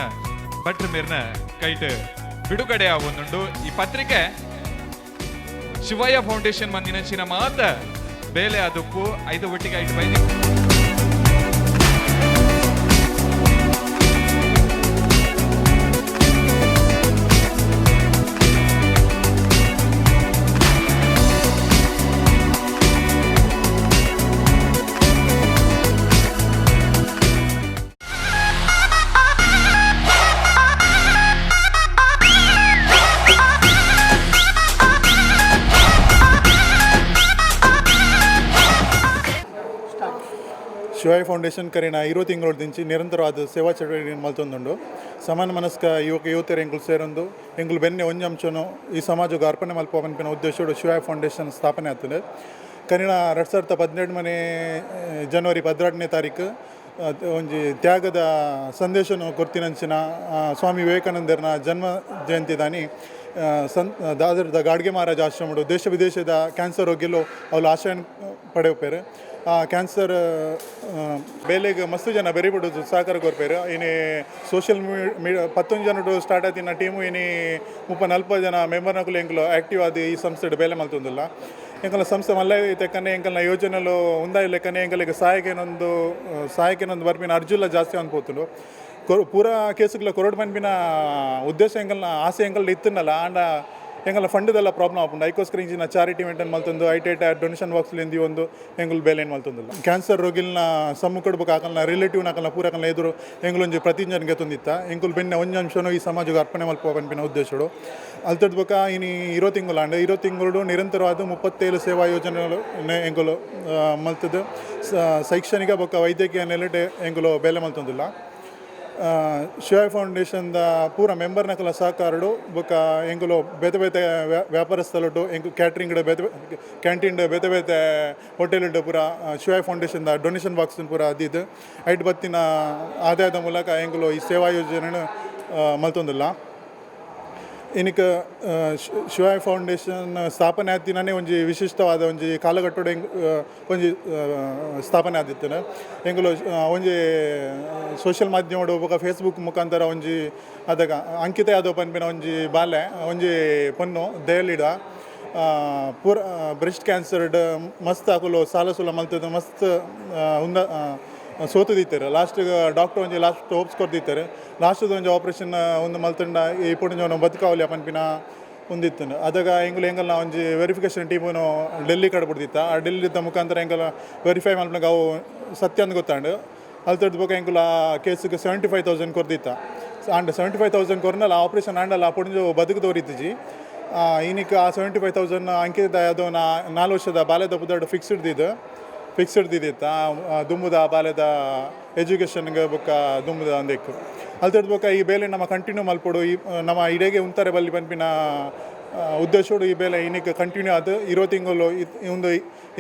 ಭಟ್ರ ಮೇರ್ನ ಕೈಟ್ ಬಿಡುಗಡೆ ಆವೊಂದುಂಡು ಈ ಪತ್ರಿಕೆ ಶಿವಾಯ ಫೌಂಡೇಶನ್ ಮಂದಿನಂಚಿನ ಮಾತ ಬೇಲೆ ಅದಪ್ಪು 5 ಒಟ್ಟಿಗೆ 5 ಬೈದಿ ಶಿವಾಯ ಫೌಂಡೇಶನ್ ಕರೆನ 20 ತಿಂಗಳ ದಿಂಚಿ ನಿರಂತರವಾದ ಸೇವಾ ಚಟುವಟಿಕೆ ಮಲ್ತೊಂದುಂಡು ಸಮಾನ ಮನಸ್ಕ ಯುವತಿಯರು ಎಂಕುಲು ಸೇರೊಂದು ಎಂಕುಲು ಬೆನ್ನೆ ಒಂಜಿ ಅಂಶನು ಈ ಸಮಾಜಕ್ಕೆ ಅರ್ಪಣೆ ಮಲ್ಪ ಪನ್ಪಿನ ಉದ್ದೇಶೋಡು ಶಿವಾಯ ಫೌಂಡೇಶನ್ ಸ್ಥಾಪನೆ ಆಗ್ತದೆ ಕರಿನ 2017 ಜನವರಿ 18ನೇ ತಾರೀಕು ಒಂಜಿ ತ್ಯಾಗದ ಸಂದೇಶನ ಕೊರ್ತಿನಂಚಿನ ಸ್ವಾಮಿ ವಿವೇಕಾನಂದರ್ನ ಜನ್ಮ ಜಯಂತಿ ದಾನಿ ದಾದರದ ಗಾಡ್ಗೆ ಮಹಾರಾಜ ಆಶ್ರಮಡು ದೇಶ ವಿದೇಶದ ಕ್ಯಾನ್ಸರ್ ರೋಗಿಲು ಅವ್ಲು ಆಶ್ರಯ ಪಡೆಯುಪ್ಪೇರು ಕ್ಯಾನ್ಸರ್ ಬೇಲೆಗೆ ಮಸ್ತು ಜನ ಬೆರಿಬಿಡೋದು ಸಹಕಾರ ಕೊರ್ಪೇರು ಇನಿ ಸೋಷಿಯಲ್ ಮೀಡಿಯಾ 11 ಜನರು ಸ್ಟಾರ್ಟ್ ಆತಿನ ಟೀಮು ಇನಿ 30-40 ಜನ ಮೆಂಬರ್ನಕುಲು ಎಂಕುಲು ಆ್ಯಕ್ಟಿವ್ ಆದಿ ಈ ಸಂಸ್ಥೆ ಬೇಲೆ ಮಲ್ತೊಂದಿಲ್ಲ ಎಂಕಲ ಸಂಸ್ಥೆ ಮಲ್ಲ ತೆಕ್ಕನೆ ಎಂಕಲ್ನ ಯೋಜನೆಲು ಉಂದಾಯಿ ಲೆಕ್ಕನೆ ಎಂಕಲಿಗೆ ಸಹಾಯಕೇನೊಂದು ಬರ್ಪಿನ ಅರ್ಜುಲ್ಲ ಜಾಸ್ತಿ ಅನ್ಪೋತುಂಡು ಪೂರ ಕೇಸುಗಳ ಕೊರಡು ಪನ್ಪಿನ ಉದ್ದೇಶ ಎಂಕಲ್ನ ಆಸೆ ಎಂಕಲ್ ಇತ್ತನಲ್ಲ ಆಂಡ ಎಂಗಲ್ಲ ಫಂಡ್ದೆಲ್ಲ ಪ್ರಾಬ್ಲಮ್ ಆಪುಂಡು ಐಕೋಸ್ಕರ ಇಂಚಿನ ಚಾರಿಟಿ ಮೇಂಟೈನ್ ಮಲ್ತೊಂದು ಐಟೈಟ ಡೊನೇಷನ್ ಬಾಕ್ಸ್ಲಿಂದ ಒಂದು ಎಂಗುಲು ಬೇಲೇನು ಮಲ್ತೊಂದಿಲ್ಲ ಕ್ಯಾನ್ಸರ್ ರೋಗಿಲ್ನ ಸಮ್ಮುಕಡ್ಬೇಕು ಆಕಲ್ನ ರಿಲೇಟಿವ್ನ ಆಕಲ್ನ ಪೂರ ಆಕಲ್ನ ಎದುರು ಎಂಗುಲೊಂಜಿ ಪ್ರತಿಜ್ಞೆ ತಂದಿತ್ತ ಎಂಕುಲು ಬೆನ್ನೆ ಒಂಜಿ ಅಂಶನೂ ಈ ಸಮಾಜಕ್ಕೆ ಅರ್ಪಣೆ ಮಲ್ಪ ಪನ್ಪಿನ ಉದ್ದೇಶಡು ಅಲ್ಲಿ ತಡ್ಬೇಕ ಇನಿ 20 ತಿಂಗಳು 20 ತಿಂಗಳು ನಿರಂತರವಾದ 37 ಸೇವಾ ಯೋಜನೆಗಳು ಎಂಗುಲು ಮಲ್ತದ್ದು ಶೈಕ್ಷಣಿಕ ಬೊಕ್ಕ ವೈದ್ಯಕೀಯ ನೆಲೆಟೆ ಎಂಗುಲು ಬೇಲೆ ಮಲ್ತೊಂದಿಲ್ಲ ಶಿವಾಯ ಫೌಂಡೇಶನ್ದ ಪೂರ ಮೆಂಬರ್ನಕಲ ಸಹಕಾರಡು ಬೊಕ್ಕ ಎಂಗುಲು ಬೇತೆ ಬೇತೆ ವ್ಯಾಪಾರಸ್ಥಲುಡು ಎಂಕು ಕ್ಯಾಟ್ರಿಂಗ್ ಕ್ಯಾಂಟೀನ್ ಬೇತೆ ಬೇತೆ ಹೋಟೆಲ್ ಪೂರ ಶಿವಾಯ ಫೌಂಡೇಶನ್ದ ಡೊನೇಷನ್ ಬಾಕ್ಸ್ ಪೂರ ಅದಿದ್ದು ಐಟ್ ಬತ್ತಿನ ಆದಾಯದ ಮೂಲಕ ಎಂಗುಲು ಈ ಸೇವಾ ಯೋಜನೆ ಮಲ್ತೊಂದಿಲ್ಲ ಇನಿಕ ಶಿವಾಯ ಫೌಂಡೇಶನ್ ಸ್ಥಾಪನೆ ಆದಿನೇ ಒಂಜಿ ವಿಶಿಷ್ಟವಾದ ಒಂಜಿ ಕಾಲಘಟ್ಟೋಡು ಒಂಜಿ ಸ್ಥಾಪನೆ ಆದಿತ್ತನ ಎಂಗುಲು ಒಂಜಿ ಸೋಷಿಯಲ್ ಮಾಧ್ಯಮಡು ಬೊಕ ಫೇಸ್ಬುಕ್ ಮುಖಾಂತರ ಒಂಜಿ ಅದಾಗ ಅಂಕಿತ ಯಾದವ್ ಪನ್ಪಿನ ಒಂಜಿ ಬಾಲೆ ಒಂಜಿ ಪೊನ್ನು ದಯಲಿಡ ಪೂರ ಬ್ರೆಸ್ಟ್ ಕ್ಯಾನ್ಸರ್ಡ್ ಮಸ್ತ್ ಆಕುಲು ಸಾಲ ಸುಲ ಮಲ್ತದ ಮಸ್ತ್ ಉಂದ ಸೋತು ದಿತ್ತಾರೆ ಲಾಸ್ಟ್ ಡಾಕ್ಟರ್ ಒಂಜಿ ಲಾಸ್ಟ್ ಹೋಪ್ಸ್ ಕೊಡ್ದಿತ್ತಾರೆ ಲಾಸ್ಟದ ಒಂಜಿ ಆಪ್ರೇಷನ್ ಒಂದು ಮಲ್ತಂಡ ಈ ಪುಣ್ಯ ಬದುಕಾವಲಿ ಪನ್ಪಿನ ಒಂದಿತ್ತು ಅದಾಗ ಎಂಗಲ್ ನಾ ಒಂಜಿ ವೆರಿಫಿಕೇಷನ್ ಟೀಮು ಡೆಲ್ಲಿ ಕಡೆ ಬಿಡ್ದಿತ್ತ ಆ ಡೆಲ್ಲಿದ ಮುಖಾಂತರ ಎಂಗಲ್ ವೆರಿಫೈ ಮಲ್ಪನಾಗ ಅವು ಸತ್ಯ ಅಂದ್ ಗೊತ್ತಾಂಡು ಅಲ್ಲಿ ತಡ್ಬೇಕು ಎಂಕುಲ ಆ ಕೇಸಿಗೆ 75,000 ಕೊರ್ದಿತ್ತ ಆಂಡ್ 75,000 ಕೊರ್ನಲ್ಲ ಆಪ್ರೇಷನ್ ಆಂಡಲ್ಲ ಆ ಪುಣ್ಯ ಬದುಕದವರಿತ್ತಿಜಿ ಇನಿಕ ಆ 75,000 ಅಂಕಿತ ಯಾವುದೋ 4 ವರ್ಷದ ಬಾಲ್ಯದ ಬುದ್ದಾಡು ಫಿಕ್ಸ್ಡ್ ದಿತ್ತ ದುಂಬುದ ಬಾಲ್ಯದ ಎಜುಕೇಷನ್ಗೆ ಬೊಕ್ಕ ದುಂಬುದ ಅಂದೆಕ್ಕು ಅಲ್ಲಿ ತಡ್ಬೇಕ ಈ ಬೇಲೆ ನಮ್ಮ ಕಂಟಿನ್ಯೂ ಮಲ್ಪಡು ಈ ನಮ್ಮ ಇಡೆಗೆ ಉಂತಾರೆ ಬಲ್ಲಿ ಪನ್ಪಿನ ಉದ್ದೇಶೋಡು ಈ ಬೇಲೆ ಇನ್ನಿಕ್ಕೆ ಕಂಟಿನ್ಯೂ ಅದು 20 ತಿಂಗಳು ಒಂದು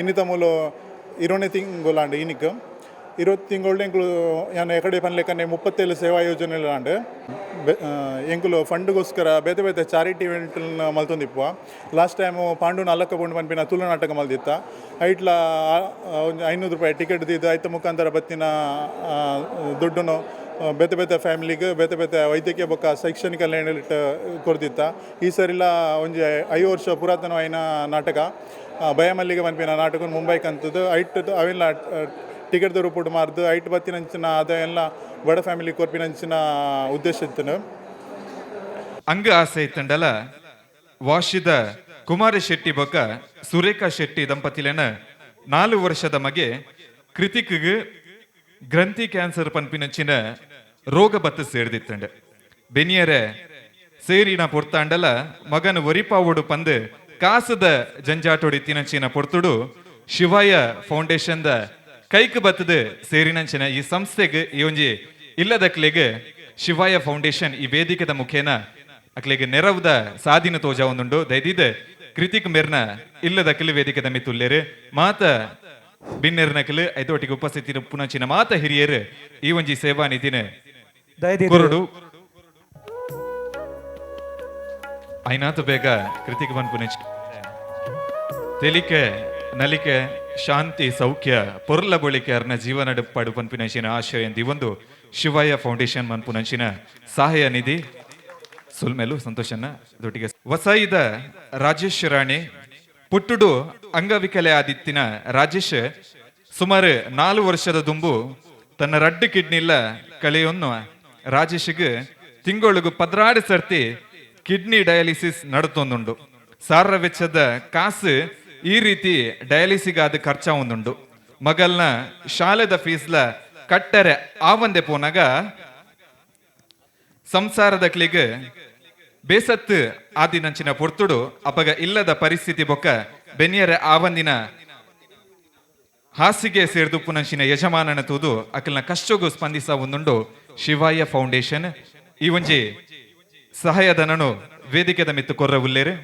ಇನ್ನಿತ ಮೂಲು 20ನೇ ತಿಂಗಳು ಇನ್ನಿಕ್ಕೆ 20 ತಿಂಗಳು ಎಂಕುಲು ಯಾನು ಎಕಡೆ ಪನ್ಲೆಕ್ಕನೆ 37 ಸೇವಾ ಯೋಜನೆಗಳು ಎಂಕುಲು ಫಂಡ್ಗೋಸ್ಕರ ಬೇತೆ ಬೇತೆ ಚಾರಿಟಿ ಇವೆಂಟ್ನ ಮಲ್ತೊಂದಿಪ್ಪು ಲಾಸ್ಟ್ ಟೈಮು ಪಾಂಡುನ ಅಲ್ಲಕ್ಕ ಪಂಡು ಪನ್ಪಿನ ತುಳು ನಾಟಕ ಮಲ್ದಿತ್ತ ಐಟ್ಲ ಒಂದು 500 ರೂಪಾಯಿ ಟಿಕೆಟ್ ದಿದ್ದು ಐತ ಮುಖಾಂತರ ಬತ್ತಿನ ದುಡ್ಡನ್ನು ಬೇತೆ ಬೇತೆ ಫ್ಯಾಮಿಲಿಗೆ ಬೇತೆ ಬೇತೆ ವೈದ್ಯಕೀಯ ಬೊಕ್ಕ ಶೈಕ್ಷಣಿಕ ಲೇಣಿಟ್ ಕೊಡ್ದಿತ್ತ ಈ ಸರಿಲ್ಲ ಒಂಜಿ 5 ವರ್ಷ ಪುರಾತನವಾಯಿನ ನಾಟಕ ಭಯಮಲ್ಲಿಗೆ ಪನ್ಪಿನ ನಾಟಕ ಮುಂಬೈಗೆ ಅಂತದ್ದು ಐಟ್ ಅವೆಲ್ಲ ಟಿಕೆಟ್ ರೂಪುಡು ಮಾರ್ದು ಐಟ್ ಬತ್ತಿನಂಚಿನ ಅದೆಲ್ಲ ಬಡ ಫ್ಯಾಮಿಲಿ ಕೊರ್ಪಿನಂಚಿನ ಉದ್ದೇಶ ಇತ್ತು ಅಂಗ ಆಸೆ ಇತ್ತಂಡಲ ವಾಶಿದ ಕುಮಾರ ಶೆಟ್ಟಿ ಬೊಕ್ಕ ಸುರೇಖಾ ಶೆಟ್ಟಿ ದಂಪತಿಲೇನ 4 ವರ್ಷದ ಮಗೆ ಕೃತಿಕ್ಗೆ ಗ್ರಂಥಿ ಕ್ಯಾನ್ಸರ್ ಪನ್ಪಿನಂಚಿನ ರೋಗ ಬತ್ತು ಸೇರ್ದಿತ್ತಂಡ ಬೆನಿಯರೆ ಸೇರಿನ ಪೊರ್ತಾಂಡಲ ಮಗನ ಒರಿಪಾವುಡು ಪಂದು ಕಾಸದ ಜಂಜಾಟೋಡಿ ತಿನಂಚಿನ ಪೊರ್ತುಡು ಶಿವಾಯ ಫೌಂಡೇಶನ್ದ ಕೈಕ್ ಬತ್ತದ ಸೇರಿನಂಚಿನ ಈ ಸಂಸ್ಥೆಗೆ ಈ ಒಂಜಿ ಇಲ್ಲದಕ್ಲೆಗೆ ಶಿವಾಯ ಫೌಂಡೇಶನ್ ಈ ವೇದಿಕೆದ ಮುಖೇನ ಅಕ್ಲೆಗೆ ನೆರವುದ ಸಾಧಿನ ತೋಜ ಒಂದುಂಡು ದಯದಿದೆ ಕೃತಿಕ್ ಮೆರ್ನ ಇಲ್ಲದಕ್ಲೆ ವೇದಿಕೆದ ಮಿತ್ತುಲ್ಲೇರು ಮಾತ ಬಿನ್ನೆರ್ನಕಲು ಐತೋಟಿಗೆ ಉಪಸ್ಥಿತಿ ಪುನಂಚಿನ ಮಾತ ಹಿರಿಯರು ಈ ಒಂಜಿ ಸೇವಾ ನಿಧಿನ ಕೊರಡು ಐನಾತು ಬೇಗ ಕೃತಿಕ್ ಬನ್ ಪುನಂಚ ತೆಲಿಕೆ ನಲಿಕೆ ಶಾಂತಿ ಸೌಖ್ಯ ಪೊರ್ಲ ಬೊಳಿಕೆ ಅರ್ನ ಜೀವನ ಪಡು ಪನ್ಪಿನಂಚಿನ ಆಶ್ರಯ ದಿವೊಂದು ಶಿವಯ್ಯ ಫೌಂಡೇಶನ್ ಮನ್ಪುನಂಚಿನ ಸಹಾಯ ನಿಧಿ ಸುಲ್ಮೆಲು ಸಂತೋಷನ್ನ ದೊಟ್ಟಿಗೆ ವಸಾಯಿದ ರಾಜೇಶ್ ರಾಣಿ ಪುಟ್ಟುಡು ಅಂಗವಿಕಲೆ ಆದಿತ್ತಿನ ರಾಜೇಶ್ ಸುಮಾರು 4 ವರ್ಷದ ದುಂಬು ತನ್ನ ರಡ್ಡು ಕಿಡ್ನಿಲ್ಲ ಕಳೆಯನ್ನು ರಾಜೇಶ್ಗೆ ತಿಂಗಳಿಗೂ 16 ಸರ್ತಿ ಕಿಡ್ನಿ ಡಯಾಲಿಸಿಸ್ ನಡತೊಂದುಂಡು. ಸಾರ ವೆಚ್ಚದ ಕಾಸು ಈ ರೀತಿ ಡಯಾಲಿಸಿಗಾದ ಖರ್ಚಾವೊಂದುಂಡು. ಮಗಲ್ನ ಶಾಲೆದ ಫೀಸ್ಲ ಕಟ್ಟರೆ ಆವಂದೆ ಪೋನಾಗ ಸಂಸಾರದ ಕ್ಲಿಗೆ ಬೇಸತ್ತು ಆದಿನಂಚಿನ ಪೊರ್ತುಡು ಅಪಗ ಇಲ್ಲದ ಪರಿಸ್ಥಿತಿ ಬೊಕ್ಕ ಬೆನಿಯರೆ ಆವಂದಿನ ಹಾಸಿಗೆ ಸೇರ್ದುಪ್ಪುನಂಚಿನ ಯಜಮಾನನ ತೂದು ಅಕಲ್ನ ಕಷ್ಟಗೂ ಸ್ಪಂದಿಸ ಒಂದುಂಡು ಶಿವಯ್ಯ ಫೌಂಡೇಶನ್. ಈ ಒಂಜಿ ಸಹಾಯಧನನು ವೇದಿಕೆದ ಮಿತ್ತು ಕೊರ್ರ ಉಲ್ಲೇರು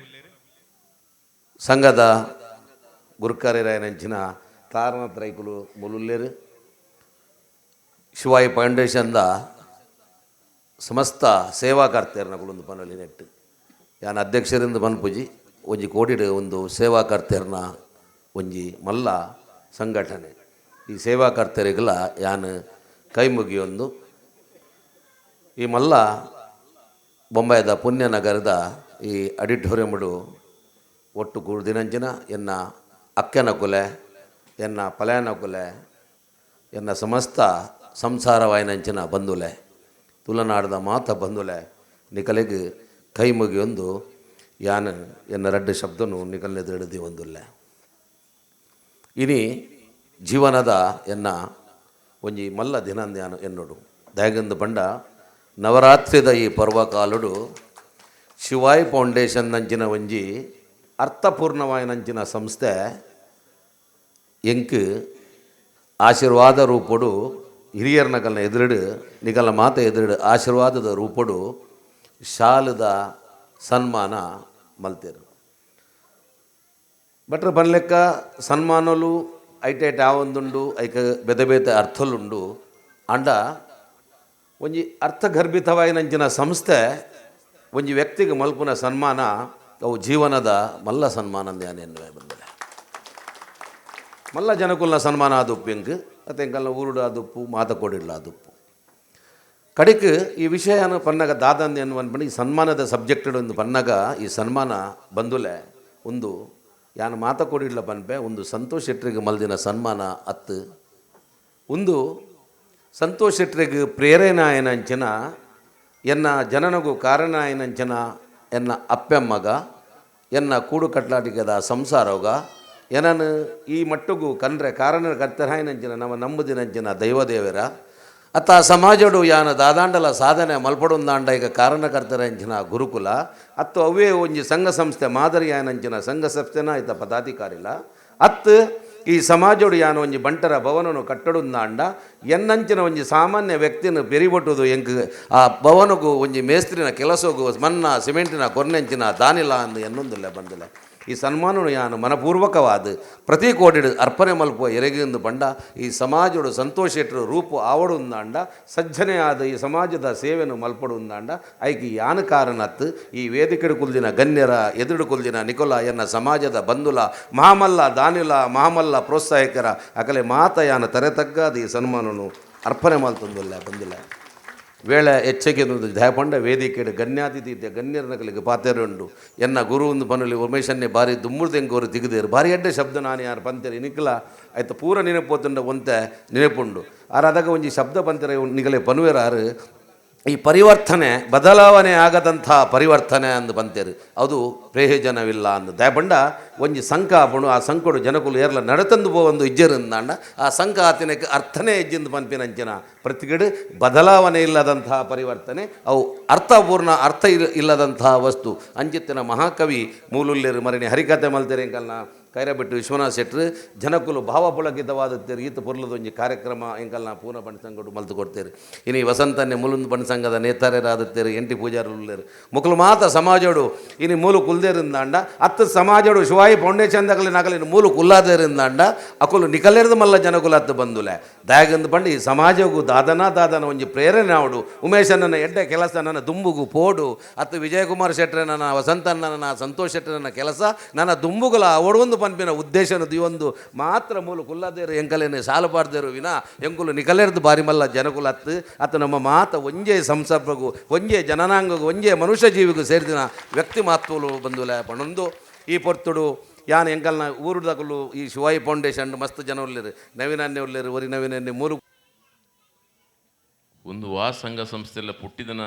ಸಂಘದ ಗುರುಕಾರ್ಯರಾಯನಂಚಿನ ತಾರನಾಥ್ ರೈಕುಲು ಮುಲುಲ್ಲೇರು ಶಿವಾಯಿ ಫೌಂಡೇಶನ್ದ ಸಮಸ್ತ ಸೇವಾಕರ್ತೆಯರನ್ನ ಕುಲೊಂದು ಪನೊಲಿ ನೆಟ್ಟು ಯಾನ್ ಅಧ್ಯಕ್ಷರಿಂದ ಪನ್ಪುಜಿ ಒಂಜಿ ಕೋಡಿಡ್ ಒಂದು ಸೇವಾಕರ್ತೆಯರನ್ನ ಒಂಜಿ ಮಲ್ಲ ಸಂಘಟನೆ. ಈ ಸೇವಾಕರ್ತೆಯರಿಗೆಲ್ಲ ಯಾನ್ ಕೈ ಮುಗಿಯೊಂದು ಈ ಮಲ್ಲ ಬೊಂಬಾಯಿದ ಪುಣ್ಯನಗರದ ಈ ಆಡಿಟೋರಿಯಂಡು ಒಟ್ಟು ದಿನಂಚಿನ ಎನ್ನ ಅಕ್ಕನ ಕೊಲೆ ಎನ್ನ ಪಲಾಯನ ಕೊಲೆ ಎನ್ನ ಸಮಸ್ತ ಸಂಸಾರವಾಯಿನಂಚಿನ ಬಂಧುಲೆ ತುಲನಾಡದ ಮಾತ ಬಂಧುಲೆ ನಿಕಲಿಗೆ ಕೈ ಮುಗಿಯೊಂದು ಯಾನ್ ಎನ್ನ ರಡ್ಡು ಶಬ್ದನು ನಿಕಲ್ನೆದು ಹಿಡಿದಿ ಒಂದುಲ್ಲೆ. ಇನಿ ಜೀವನದ ಎನ್ನ ಒಂಜಿ ಮಲ್ಲ ದಿನಂದ್ಯಾನು ಎನ್ನುಡು ದಯಗಂದು ಪಂಡ ನವರಾತ್ರಿದ ಈ ಪರ್ವಕಾಲುಡು ಶಿವಾಯಿ ಫೌಂಡೇಶನ್ ನಂಚಿನ ಒಂಜಿ ಅರ್ಥಪೂರ್ಣವಾಯಿನಂಚಿನ ಸಂಸ್ಥೆ ಎಂಕ್ ಆಶೀರ್ವಾದ ರೂಪಡು ಹಿರಿಯರ ನಕಲ್ನ ಎದುರುಡು ನಿಕಲ್ನ ಮಾತ ಎದುರುಡು ಆಶೀರ್ವಾದದ ರೂಪಡು ಶಾಲದ ಸನ್ಮಾನ ಮಲ್ತೇರು. ಬಟ್ರ ಪನ್ಲೆಕ್ಕ ಸನ್ಮಾನಲು ಐಟೈಟ್ ಆವೊಂದುಂಡು ಐಕ ಬೆದ ಬೇತ ಅರ್ಥಲುಂಡು ಅಂಡ ಒಂಜಿ ಅರ್ಥಗರ್ಭಿತವಾಯಿನಂಚಿನ ಸಂಸ್ಥೆ ಒಂಜಿ ವ್ಯಕ್ತಿಗೆ ಮಲ್ಪುನ ಸನ್ಮಾನ ಅವು ಜೀವನದ ಮಲ್ಲ ಸನ್ಮಾನ ಎನ್ನುವೆ ಬಂದರೆ ಮಲ್ಲ ಜನಕುಲ್ನ ಸನ್ಮಾನ ಆದುಪ್ಪು ಎಂಕ್ ಮತ್ತು ಎಂಕಲ್ನ ಊರುಡು ಆದುಪ್ಪು ಮಾತ ಕೊಡಿಡ್ಲ ಆದುಪ್ಪು ಕಡಿಕ್ ಈ ವಿಷಯನ ಪನ್ನಗ ದಾದಂದು ಎನ್ನುವನ್ಪಂಡು ಈ ಸನ್ಮಾನದ ಸಬ್ಜೆಕ್ಟೆಡ್ ಒಂದು ಪನ್ನಗ ಈ ಸನ್ಮಾನ ಬಂದುಲೆ ಒಂದು ಯಾನು ಮಾತ ಕೊಡಿಡ್ಲ ಪನ್ಪೆ ಒಂದು ಸಂತೋಷ್ ಶೆಟ್ರಿಗೆ ಮಲ್ದಿನ ಸನ್ಮಾನ ಅತ್ತು ಒಂದು ಸಂತೋಷ್ ಶೆಟ್ರಿಗೆ ಪ್ರೇರಣಾಯನಂಚನ ಎನ್ನ ಜನನಗೂ ಕಾರಣಾಯನಂಚನ ಎನ್ನ ಅಪ್ಪೆಮ್ಮಗ ಎನ್ನ ಕೂಡು ಕಟ್ಲಾಟಿಗದ ಸಂಸಾರಗ ಏನನು ಈ ಮಟ್ಟಿಗೂ ಕಂಡ್ರೆ ಕಾರಣ ಕರ್ತರಾಯನಂಚಿನ ನಮ್ಮ ನಂಬುದಿನಂಚಿನ ದೈವದೇವರ ಅತ್ತ ಸಮಾಜಡು ಯಾನ ದಾದಾಂಡಲ ಸಾಧನೆ ಮಲ್ಪಡೊಂದಾಂಡ ಈಗ ಕಾರಣಕರ್ತರಂಚಿನ ಗುರುಕುಲ ಅತ್ತು ಅವೇ ಒಂಜಿ ಸಂಘ ಸಂಸ್ಥೆ ಮಾದರಿಯಾನಂಚಿನ ಸಂಘ ಸಂಸ್ಥೆನ ಆಯ್ತ ಪದಾಧಿಕಾರಿಲ ಅತ್ತು ಈ ಸಮಾಜೋಡು ಯಾನ ಒಂಜಿ ಬಂಟರ ಭವನನು ಕಟ್ಟಡುಂದಾಂಡ ಎನ್ನಂಚಿನ ಒಂಜಿ ಸಾಮಾನ್ಯ ವ್ಯಕ್ತಿನ ಬೆರಿಬೊಟ್ಟುದು ಎಂಕ್ ಆ ಭವನಗೂ ಒಂಜಿ ಮೇಸ್ತ್ರಿನ ಕೆಲಸಗೂ ಮಣ್ಣ ಸಿಮೆಂಟಿನ ಕೊರ್ನೆಂಚಿನ ದಾನಿಲ ಅಂದು ಎನ್ನೊಂದಿಲ್ಲ ಬಂದಿಲ್ಲ. ಈ ಸನ್ಮಾನನು ಯಾನು ಮನಪೂರ್ವಕವಾದ ಪ್ರತಿ ಕೋಟಿಡು ಅರ್ಪಣೆ ಮಲ್ಪುವ ಎರೆಗಿಂದು ಬಂಡ ಈ ಸಮಾಜಡು ಸಂತೋಷೆಟ್ರು ರೂಪು ಆವಡುಂದಾಂಡ ಸಜ್ಜನೆ ಆದ ಈ ಸಮಾಜದ ಸೇವೆನು ಮಲ್ಪಡುಂದಾಂಡ ಐಕಿ ಯಾನು ಕಾರಣತ್ತು ಈ ವೇದಿಕೆಡು ಕುಲ್ದಿನ ಗಣ್ಯರ ಎದುರು ಕುಲ್ದಿನ ನಿಕೊಲ ಎನ್ನ ಸಮಾಜದ ಬಂಧುಲ ಮಹಾಮಲ್ಲ ದಾನಿಲ ಮಹಾಮಲ್ಲ ಪ್ರೋತ್ಸಾಹಕರ ಅಕಲೆ ಮಾತ ಯಾನ ತರೆತಗ್ಗಾದ ಈ ಸನ್ಮಾನನು ಅರ್ಪಣೆ ಮಲ್ತೊಂದಿಲ್ಲ ಬಂದಿಲ್ಲ. ವೇಳೆ ಹೆಚ್ಚಿಗೆ ದಯಪಂಡ ವೇದಿಕೆಡು ಗಣ್ಯಾತಿಥಿ ಗಣ್ಯರ ನಕಲಿಗೆ ಪಾತೆರುಂಡು ಎನ್ನ ಗುರು ಒಂದು ಪನುಲಿ ಉಮೇಶನ್ನೇ ಬಾರಿ ದುಮ್ಮುರ್ದೆಂಗೋರು ದಿಗದೇರು ಬಾರಿ ಎಡ್ಡೆ ಶಬ್ದ ನಾನು ಯಾರು ಪಂತೆರು ನಿಖಲ ಆಯ್ತು ಪೂರ ನೆನಪೋತುಂಡ ಒಂತೆ ನೆನಪುಂಡು ಆರಾದಾಗ ಒಂಜಿ ಶಬ್ದ ಪಂತೆರ ನಿಗಲೆ ಪನುವೆರಾರು ಈ ಪರಿವರ್ತನೆ ಬದಲಾವಣೆ ಆಗದಂಥ ಪರಿವರ್ತನೆ ಅಂದು ಬಂತೇರು ಅದು ಪ್ರಯೋಜನವಿಲ್ಲ ಅಂದು ದಯಪಂಡ ಒಂಜಿ ಸಂಘ ಆಪುಂಡು ಆ ಸಂಘಡು ಜನಕುಲು ಏರ್ಲ ನಡತಂದು ಒಂದು ಇಜ್ಜರಿಂದಾಂಡ ಆ ಸಂಘ ಆತನಕ್ಕೆ ಅರ್ಥನೇ ಇಜ್ಜಿಂದು ಪಂಪಿನಂಚಿನ ಪ್ರತಿಗಡು ಬದಲಾವಣೆ ಇಲ್ಲದಂತಹ ಪರಿವರ್ತನೆ ಅವು ಅರ್ಥಪೂರ್ಣ ಅರ್ಥ ಇಲ್ಲದಂತಹ ವಸ್ತು ಅಂಚಿತ್ತಿನ ಮಹಾಕವಿ ಮೂಲುಲ್ಲೇರು ಮರಣಿ ಹರಿಕತೆ ಮಲ್ತೆರೆ ಎಂಕಲ್ನ ಕೈರಬಿಟ್ಟು ವಿಶ್ವನಾಥ್ ಶೆಟ್ರು ಜನಕುಲು ಭಾವಪುಳಕಿತವಾದತ್ತೇರು ಈತ ಪುರ್ಲದೊಂಜಿ ಕಾರ್ಯಕ್ರಮ ಎಂಕಲ್ನ ಪೂರ್ಣ ಬಣ್ಸಂಗಡು ಮಲ್ತು ಕೊಡ್ತೇರು. ಇನ್ನು ವಸಂತನ್ನೇ ಮುಲುಂದು ಬಣ್ಸಂಗದ ನೇತಾರರಾದತ್ತೇರು ಎಂಟಿ ಪೂಜಾರುಲ್ಲೇರು ಮುಕ್ಕಲು ಮಾತ ಸಮಾಜೋಡು ಇನ್ನು ಮೂಲು ಕುಲ್ದೇರಿಂದಾಂಡ ಹತ್ತು ಸಮಾಜೋಡು ಶಿವಾಯಿ ಫೌಂಡೇಶನ್ದಾಗಲಿ ನಗಲಿನ ಮೂಲು ಕುಲ್ಲಾದೇರಿಂದಾಂಡ ಅಕುಲು ನಿಕಲೇರ್ದು ಮಲ್ಲ ಜನಕುಲು ಹತ್ತು ಬಂದುಲೆ ದಯಗಂದು ಬಂದು ಈ ಸಮಾಜಗೂ ದಾದನ ಒಂಜಿ ಪ್ರೇರಣೆ ಆವಡು ಉಮೇಶನ ಎಡ್ಡೆ ಕೆಲಸ ನನ್ನ ದುಂಬುಗು ಪೋಡು ಅತ್ತು ವಿಜಯಕುಮಾರ್ ಶೆಟ್ರೆ ನನ್ನ ವಸಂತನ ಸಂತೋಷ್ ಶೆಟ್ರೆ ನನ್ನ ಕೆಲಸ ನನ್ನ ದುಂಬುಗಳ ಅವಡೊಂದು ಪನ್ಪಿನ ಉದ್ದೇಶನದು ಈ ಒಂದು ಮಾತ್ರ ಮೂಲ ಕುಲ್ಲದೇರು ಎಂಕಲೇನೆ ಸಾಲಬಾರ್ದೇರು ವಿನ ಎಂಕುಲು ನಿಕಲೇರ್ದು ಬಾರಿ ಮಲ್ಲ ಜನಕುಲ ಹತ್ತು ಅತ್ತ ನಮ್ಮ ಮಾತ ಒಂಜೇ ಸಂಸರ್ಪಗೂ ಒಂಜೇ ಜನನಾಂಗಗೂ ಒಂಜೇ ಮನುಷ್ಯ ಜೀವಿಗೂ ಸೇರಿದಿನ ವ್ಯಕ್ತಿ ಮಾತುಲು ಬಂದುಲೆ ಪಣೊಂದು ಈ ಪೊರ್ತುಡು ಯಾನ್ ಎಂಕಲ್ನ ಊರುದಕಲು ಈ ಶಿವಾಯಿ ಫೌಂಡೇಶನ್ ಮಸ್ತ್ ಜನ ಉಳ್ಳೇರು ನವೀನಾನ್ಯ ಉಳ್ಳೇರು ಒರಿ ನವೀನಾನ್ಯ ಮೂರು ಒಂದು ಸಂಘ ಸಂಸ್ಥೆಲ್ಲ ಪುಟ್ಟಿದನ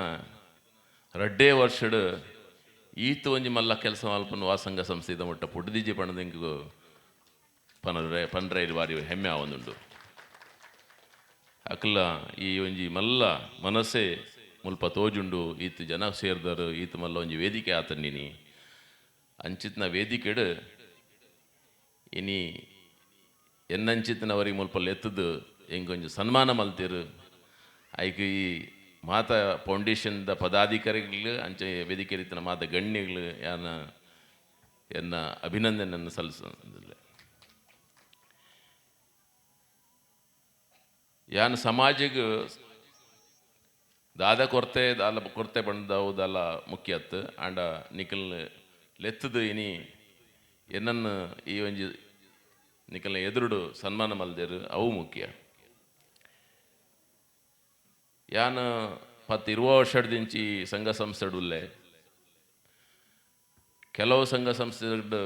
ರಡ್ಡೇ ವರ್ಷಡ್ ಈತು ಒಂಜಿ ಮಲ್ಲ ಕೆಲಸ ಮಲ್ಪನ ಸಂಘ ಸಂಸ್ಥೆ ಇದ ಮಟ್ಟ ಪುಟ್ಟಿದಿಜ್ಜಿ ಪಣದಿಂಕು ಪನ್ರೆ ಬಾರಿ ಹೆಮ್ಮೆ ಆವೊಂದುಂಡು ಅಕ್ಲ ಈ ಒಂಜಿ ಮಲ್ಲ ಮನಸ್ಸೇ ಮುಲ್ಪ ತೋಜುಂಡು ಈತು ಜನ ಸೇರ್ದರು ಈತು ಮಲ್ಲ ಒಂಜಿ ವೇದಿಕೆ ಆತಂಡಿನಿ ಅಂಚಿತ್ನ ವೇದಿಕೆಡು ಇನಿ ಎನ್ನಂಚಿತ್ತಿನವರಿಗೆ ಮುಲ್ಪ ಲೆತ್ತದು ಎಂಗೊಂಜು ಸನ್ಮಾನ ಮಲ್ತಿರು ಐಕ್ ಈ ಮಾತಾ ಫೌಂಡೇಶನ್ದ ಪದಾಧಿಕಾರಿಗಳು ಅಂಚೆ ವೇದಿಕೆ ರೀತಿಯ ಮಾತ ಗಣ್ಯಗಳು ಎನ್ನ ಅಭಿನಂದನೆಯನ್ನು ಸಲ್ಲಿಸಿಲ್ಲ ಯಾನ್ ಸಮಾಜಿಗೆ ದಾದ ಕೊರತೆ ಬಂದವು ದಾಲ ಮುಖ್ಯತ್ ಆಂಡ ನಿಕಲ್ ಲೆತ್ತದು ಇನಿ ಎನ್ನನ್ನು ಈ ಒಂಜಿ ನಿಕಲ್ನ ಎದುರುಡು ಸನ್ಮಾನ ಮಲ್ದೇರು ಅವು ಮುಖ್ಯ ಯಾನ 20 ವರ್ಷದಿಂಚಿ ಸಂಘ ಸಂಸ್ಥೆಡುಲ್ಲೆ ಕೆಲವು ಸಂಘ ಸಂಸ್ಥೆಗಳು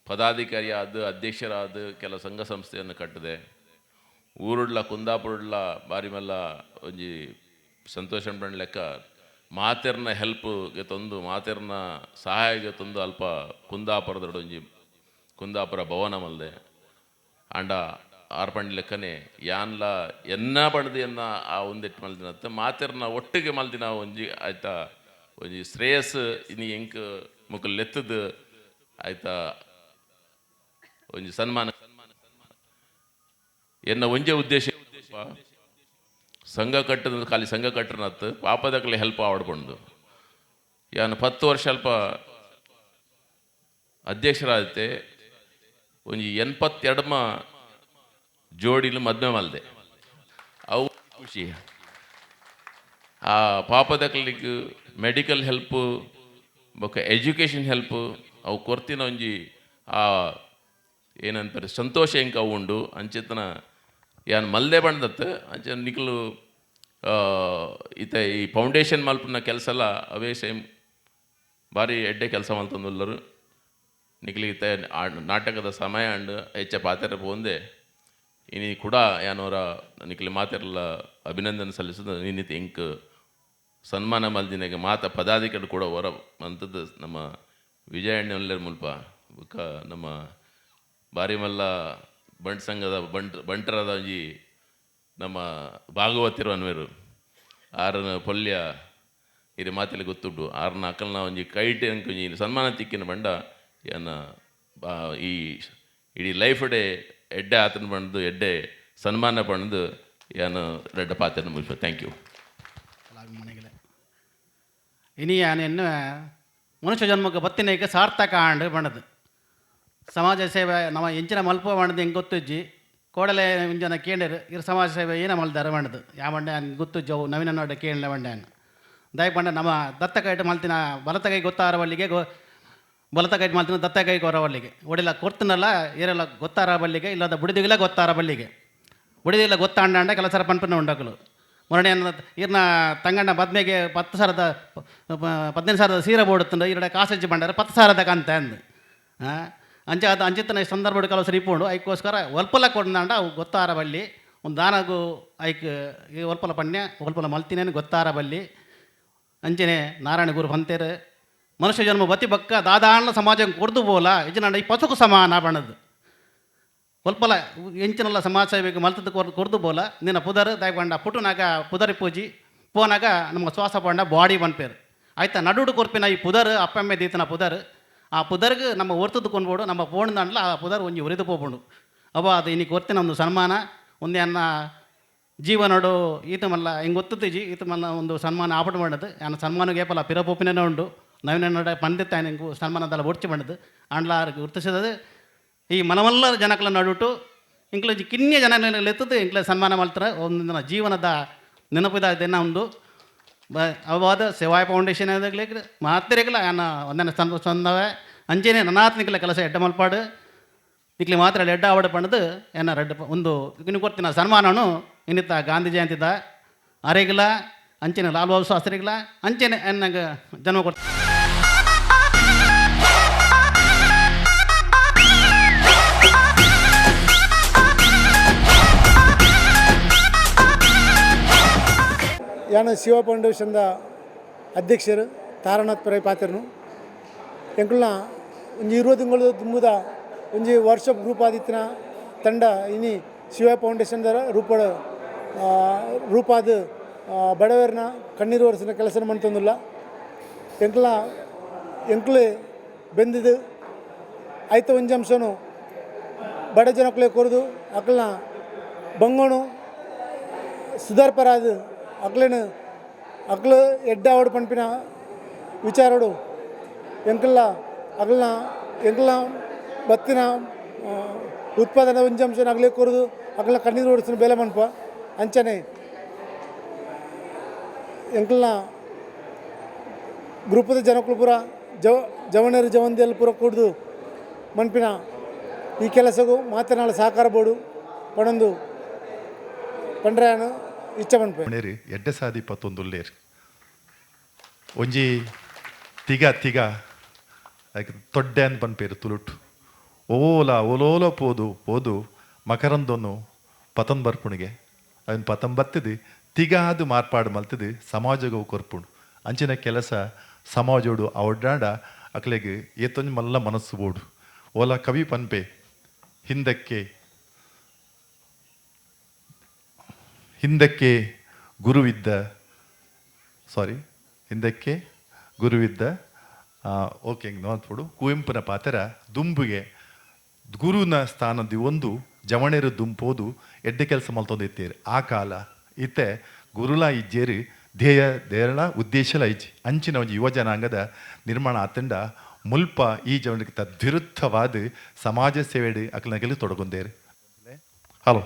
ಪದಾಧಿಕಾರಿ ಆದ ಅಧ್ಯಕ್ಷರಾದ ಕೆಲವು ಸಂಘ ಸಂಸ್ಥೆಯನ್ನು ಕಟ್ಟಿದೆ ಊರುಡ್ಲ ಕುಂದಾಪುರಡ್ಲ ಬಾರಿ ಮಲ್ಲ ಒಂಜಿ ಸಂತೋಷ ಪಂಡ ಲೆಕ್ಕ ಮಾತೆರ್ನ ಹೆಲ್ಪ್ಗೆ ತಂದು ಮಾತೆರ್ನ ಸಹಾಯಗೆ ತಂದು ಅಲ್ಪ ಕುಂದಾಪುರದ ಒಂಜಿ ಕುಂದಾಪುರ ಭವನ ಮಲ್ದೆ ಆಂಡ ಆರ್ಪಂಡ್ ಲೆಕ್ಕನೆ ಯಾನ್ಲ ಎನ್ನ ಪಡ್ದು ಎನ್ನ ಆ ಒಂದೆಟ್ಟು ಮಲ್ದಿನತ್ತ ಮಾತೆರ್ನ ಒಟ್ಟಿಗೆ ಮಲ್ದಿನ ಒಂಜಿ ಆಯ್ತಾ ಒಂಜಿ ಶ್ರೇಯಸ್ ಇನಿ ಎಂಕ್ ಮುಕ್ಕಲ್ ಲೆತ್ತದು ಆಯ್ತಾ ಒಂಜಿ ಸನ್ಮಾನ ಎನ್ನ ಒಂಜೆ ಉದ್ದೇಶ ಸಂಘ ಕಟ್ಟದ ಖಾಲಿ ಸಂಘ ಕಟ್ಟನತ್ತು ಪಾಪದಕ್ಲೆ ಹೆಲ್ಪ್ ಆಡ್ಕೊಂಡು ಯಾನು 10 ವರ್ಷ ಅಲ್ಪ ಅಧ್ಯಕ್ಷರಾದತೆ ಒಂಜಿ 82 ಜೋಡಿಲು ಮದ್ಮೆ ಮಲ್ದೆ ಅವು ಖುಷಿ ಆ ಪಾಪದಕ್ಲಿಗೆ ಮೆಡಿಕಲ್ ಹೆಲ್ಪು ಬೊಕ್ಕ ಎಜುಕೇಷನ್ ಹೆಲ್ಪು ಅವು ಕೊರ್ತಿನ ಒಂಜಿ ಆ ಏನಂತಾರೆ ಸಂತೋಷ ಎಂಕ ಅವು ಉಂಡು ಅಂಚೆತನ ಯಾನ್ ಮಲ್ದೆ ಬಂದತ್ತು ಅಂಚೆ ನಿಕ್ಲು ಈ ಫೌಂಡೇಶನ್ ಮಲ್ಪನ ಕೆಲಸ ಎಲ್ಲ ಅವೇ ಸೇಮ್ ಭಾರಿ ಎಡ್ಡೆ ಕೆಲಸ ಮಲ್ತಂದುಲ್ಲರು ನಿಕ್ಲಿಗೆ ನಾಟಕದ ಸಮಯ ಅಂಡ್ ಹೆಚ್ಚ ಪಾತ್ರ ಪೋಂದೆ ಇನಿ ಕೂಡ ಯಾನವರ ನಿಕ್ಲಿ ಮಾತೆಲ್ಲ ಅಭಿನಂದನೆ ಸಲ್ಲಿಸಿದ ನೀನಿತಿ ಇಂಕ್ ಸನ್ಮಾನ ಮಲ್ದಿನಾಗ ಮಾತ ಪದಾಧಿಕಾರಿ ಕೂಡ ಹೊರ ಅಂಥದ್ದು ನಮ್ಮ ವಿಜಯಣ್ಣಲ್ಲರ ಮುಲ್ಪ ಬುಕ್ಕ ನಮ್ಮ ಬಾರಿ ಮಲ್ಲ ಬಂಟ್ ಸಂಘದ ಬಂಟರದ ಒಂಜಿ ನಮ್ಮ ಭಾಗವತಿರು ಅನ್ವೇರು ಆರನ ಪೊಲ್ಯ ಇರಿ ಮಾತೆಲ್ಲ ಗೊತ್ತುಂಟು ಆರನ ಅಕ್ಕಲ್ನ ಒಂಜಿ ಕೈಟ್ ಒಂಜಿ ಸನ್ಮಾನ ತಿಕ್ಕಿನ ಬಂಡ ಏನ ಈ ಇಡೀ ಲೈಫ್ ಡೇ ಎಡ್ಡೆ ಆತನ ಪಣದು ಎಡ್ಡೆ ಸನ್ಮಾನ ಪಣದು ಏನು ರೆಡ್ಡ ಪಾತ್ರ ಮುಗಿಸ್ಬೋ ಥ್ಯಾಂಕ್ ಯು ಮನೆಗೆ ಇನಿ ಏನು ಮನುಷ್ಯ ಜನ್ಮಕ್ಕೆ ಬತ್ತಿನೈಕ ಸಾರ್ಥಕ ಆಂಡ್ ಬಣ್ಣದು ಸಮಾಜ ಸೇವೆ ನಮ್ಮ ಎಂಚಿನ ಮಲ್ಪ ಮಾಡಿದ ಹೆಂಗೆ ಗೊತ್ತುಜ್ಜಿ ಕೋಡಲೆ ಇಂಜನ ಕೇಳಿರು ಇರು ಸಮಾಜ ಸೇವೆ ಏನ ಮಲ್ದಾರ ಮಾಡಿದ್ದು ಯಾವ ಬಂಡೆ ಗೊತ್ತುಜ್ಜು ಅವು ನವೀನ ನೋಡ ಕೇಳಲೆ ಬಂಡೆ ದಯ ಬಂಡೆ ನಮ್ಮ ದತ್ತ ಕೈಟ್ ಮಲ್ತಿನ ಬಲತ ಕೈ ಗೊತ್ತಾರ ಬಲ್ಲಿಗೆ ಬಲತ ಕೈ ಮಲ್ತಿನ ದತ್ತ ಕೈ ಕೊರವಲ್ಲಿಗೆ ಒಡಿಲ್ಲ ಕೊಡ್ತೀನಲ್ಲ ಏರೆಲ್ಲ ಗೊತ್ತಾರ ಬಲ್ಲಿಗೆ ಇಲ್ಲದ ಬುಡಿದಿಗಿಲ್ಲ ಗೊತ್ತಾರ ಬಲ್ಲಿಗೆ ಬುಡಿದಿಲ್ಲ ಗೊತ್ತಾಂಡ ಕೆಲಸರ ಪನ್ಪನ್ನ ಉಂಡಕಲು ಮೊರಡೆ ಇರ್ನ ತಂಗಣ್ಣ ಬದ್ಮೆಗೆ 15,000 ಸೀರೆ ಬೋಡುತ್ತಂಡು ಇರಡೆ ಕಾಸಜ್ಜಿ ಬಂಡಾರೆ 10,000 ಕಂತ ಅಂದು ಅಂಚೆ ಅದು ಅಂಚಿತ್ತನ ಸಂದರ್ಭ ಕೆಲವು ಸರಿಪುಂಡು ಐಕೋಸ್ಕರ ಒಲ್ಪಲ ಕೊಡ್ನಾಂಡ ಅವು ಗೊತ್ತಾರ ಬಲ್ಲಿ ಒಂದು ದಾನಗೂ ಐಕ್ ಈ ಒಲ್ಪಲ ಪಣ್ಯ ಒಲ್ಪಲ ಮಲ್ತಿನೇನು ಗೊತ್ತಾರ ಬಲ್ಲಿ ಅಂಚನೆ ನಾರಾಯಣ ಗುರು ಬಂತೇರು ಮನುಷ್ಯ ಜನ್ಮ ಬತ್ತಿ ಬಕ್ಕ ದಾದಾಣ್ಣ ಸಮಾಜ ಕೊಡ್ದು ಬೋಲ ಇಜನಂಡ ಈ ಪಸುಕು ಸಮಾನ ಬಣ್ಣದು ಒಲ್ಪಲ ಎಂಚಿನಲ್ಲ ಸಮಾಜ ಸೇವೆಗೆ ಮಲ್ತದ್ದು ಕೊಡ್ದು ಬೋಲ ನಿನ್ನ ಪುದರ್ ದಯಗೊಂಡ ಪುಟುನಾಗ ಪುದರಿ ಪೂಜಿ ಪೋನಾಗ ನಮ್ಗೆ ಶ್ವಾಸ ಪಂಡ ಬಾಡಿ ಬಂಪೇರು ಆಯ್ತಾ ನಡುಡು ಕೊರ್ಪಿನ ಈ ಪುದರ್ ಅಪ್ಪಮ್ಮೆ ದೀತನ ಪುದರ್ ಆ ಪುದರ್ಗೆ ನಮ್ಮ ಒರ್ತದ್ದು ಕೊಂಡ್ಬೋಡು ನಮ್ಮ ಪೋಣದಂಡ್ಲ ಆ ಪುದರ್ ಒಂಜಿ ಉರಿದು ಪೋಪುಂಡು ಅವ ಅದು ಇನ್ನಿಗೆ ಕೊರ್ತಿನ ಒಂದು ಸನ್ಮಾನ ಒಂದೇ ಅನ್ನ ಜೀವನಡು ಈತ ಮಲ್ಲ ಹಿಂಗೆ ಗೊತ್ತಿದ್ದೀಜಿ ಈತ ಮಲ್ಲ ಒಂದು ಸನ್ಮಾನ ಆಪಟ್ಟು ಮಾಡದು ಆನ ಸನ್ಮಾನಗೆ ಪಲ ಪಿರಪೋಪಿನೇ ಉಂಡು ನವೀನ ಪಂದಿತ್ತ ಹಿಂಗೆ ಸನ್ಮಾನದಲ್ಲ ಒಡ್ಚಿ ಮಾಡದು ಅಂಡ್ಲ ಗುರುತಿಸಿದದು ಈ ಮನವಲ್ಲ ಜನಕ್ಲ ನಡುಟು ಇಂಕ್ಲ ಕಿನ್ಯ ಜನ ಎತ್ತದು ಇಂಕ್ಲ ಸನ್ಮಾನ ಮಾಡ್ತಾರೆ ಒಂದು ಜೀವನದ ನೆನಪಿದ ದಿನ ಒಂದು ಅವಾದ ಸೇವಾಯ ಫೌಂಡೇಶನ್ ಮಾತಿರಗಲ ಆನ ಒಂದನೇ ಸಂದವೆ ಅಂಚೆನೆ ನನಾತ್ನಿಕಲ ಕೆಲಸ ಎಡ್ಡ ಮಲ್ಪಾಡು ನಿಕ್ಲಿ ಮಾತ್ರ ಎಡ್ಡ ಆವಡ ಪಂಡದು ಏನ ರೆಡ್ಡ ಒಂದು ಇನ್ನು ಕೊಡ್ತಿನ ಸನ್ಮಾನನು ಇನ್ನಿತ್ತ ಗಾಂಧಿ ಜಯಂತಿದ ಅರೆಗಿಲ್ಲ ಅಂಚೆನೆ ಲಾಲ್ ಬಹದ್ದೂರ್ ಶಾಸ್ತ್ರಿಗಿಲ್ಲ ಅಂಚೆನೆ ಎನ್ನಂಗೆ ಜನ್ಮ ಕೊಡ್ತೀನಿ. ಯಾನ ಶಿವ ಫೌಂಡೇಶನ್ದ ಅಧ್ಯಕ್ಷರು ತಾರನಾಥ್ ಪರೈ ಪಾತ್ರನು ಎಂಕಲ್ನ ಒಂಜಿ 20 ತಿಂಗಳು ತುಂಬುದ ಒಂಜಿ ವರ್ಷಪ್ ಗ್ರೂಪ್ ಆದಿತ್ತಿನ ತಂಡ ಇನಿ ಶಿವ ಫೌಂಡೇಶನ್ದ ರೂಪಾದ ಬಡವರನ್ನ ಕಣ್ಣೀರು ಒರೆಸಿನ ಕೆಲಸ ಮಾಡ್ತಂದಿಲ್ಲ ಎಂಕ್ಲು ಬೆಂದಿದ್ದು ಆಯ್ತು ಒಂಜಿ ಅಂಶನು ಬಡ ಜನಕ್ಕಳೆ ಕೊರದು ಅಕ್ಕಲ್ನ ಬಂಗೋಣು ಸುಧಾರ್ಪರಾದು ಅಕ್ಲೇನು ಅಕ್ಲು ಎಡ್ಡ ಆವಡು ಪಂಪಿನ ವಿಚಾರಡು ಎಂಕಲ್ನ ಬತ್ತಿನ ಉತ್ಪಾದನೆ ಒಂಜಿ ಅಂಶನ ಅಗ್ಲೇ ಕೊರದು ಅಕ್ಲ ಕಣ್ಣೀರು ಓಡಿಸಿನ ಬೆಲೆ ಮನ್ಪ ಅಂಚನೆ ಎಂಕಲ್ನ ಗ್ರೂಪದ ಜನಕ್ಕಳು ಪೂರ ಜವಣರು ಜವಂದಿಯಲ್ಲಿ ಪೂರ ಕುಡ್ದು ಮನ್ಪಿನ ಈ ಕೆಲಸಗೂ ಮಾತನಾಡ ಸಹಕಾರ ಬೋಡು ಪಣಂದು ಪಂಡ್ರಾಯನು ಇಚ್ಛೆ ಮನ್ಪೆ ಎಡ್ಡೆ ಸಾದಿ ಪತ್ತೊಂದುಲ್ಲೇರು ಒಂಜಿ ತಿಗ ತೊಡ್ಡೆ ಅಂತ ಪನ್ಪೇರು ತುಳುಟು ಓಲೋಲ ಪೋದು ಮಕರಂದೊನ್ನು ಪತನ್ ಬರ್ಪುಣಿಗೆ ಅವನು ಪತನ್ ಬತ್ತದು ತಿಗಾದು ಮಾರ್ಪಾಡು ಮಲ್ತದು ಸಮಾಜಗೂ ಕೊರ್ಪುಂಡು ಅಂಚಿನ ಕೆಲಸ ಸಮಾಜೋಡು ಅವಡ್ಡಾಡ ಅಕ್ಲೆಗೆ ಏತೊಂದು ಮಲ್ಲ ಮನಸ್ಸು ಬೋಡು ಓಲ ಕವಿ ಪನ್ಪೆ ಹಿಂದಕ್ಕೆ ಗುರುವಿದ್ದ ಓಕೆ ನೋಡ್ಬಿಡು ಕುವೆಂಪುನ ಪಾತ್ರ ದುಂಬುಗೆ ಗುರುನ ಸ್ಥಾನದ ಒಂದು ಜವಣೇರು ದುಂಪೋದು ಎಡ್ಡೆ ಕೆಲಸ ಮಲ್ತೊಂದಿತ್ತೇರು ಆ ಕಾಲ ಇತ್ತೆ ಗುರುಲ ಇಜ್ಜೇರು ಧ್ಯೇಯ ದೇರಳ ಉದ್ದೇಶಲ ಇಜ್ಜಿ ಅಂಚಿನ ಒಂದು ಯುವ ಜನಾಂಗದ ನಿರ್ಮಾಣ ಆತಂಡ ಮುಲ್ಪ ಈ ಜವನಿಗೆ ತದ್ವಿರುದ್ಧವಾದ ಸಮಾಜ ಸೇವೆಡು ಅಕ್ಲನಗೆಲ್ಲ ತೊಡಗೊಂಡೇರು. ಹಲೋ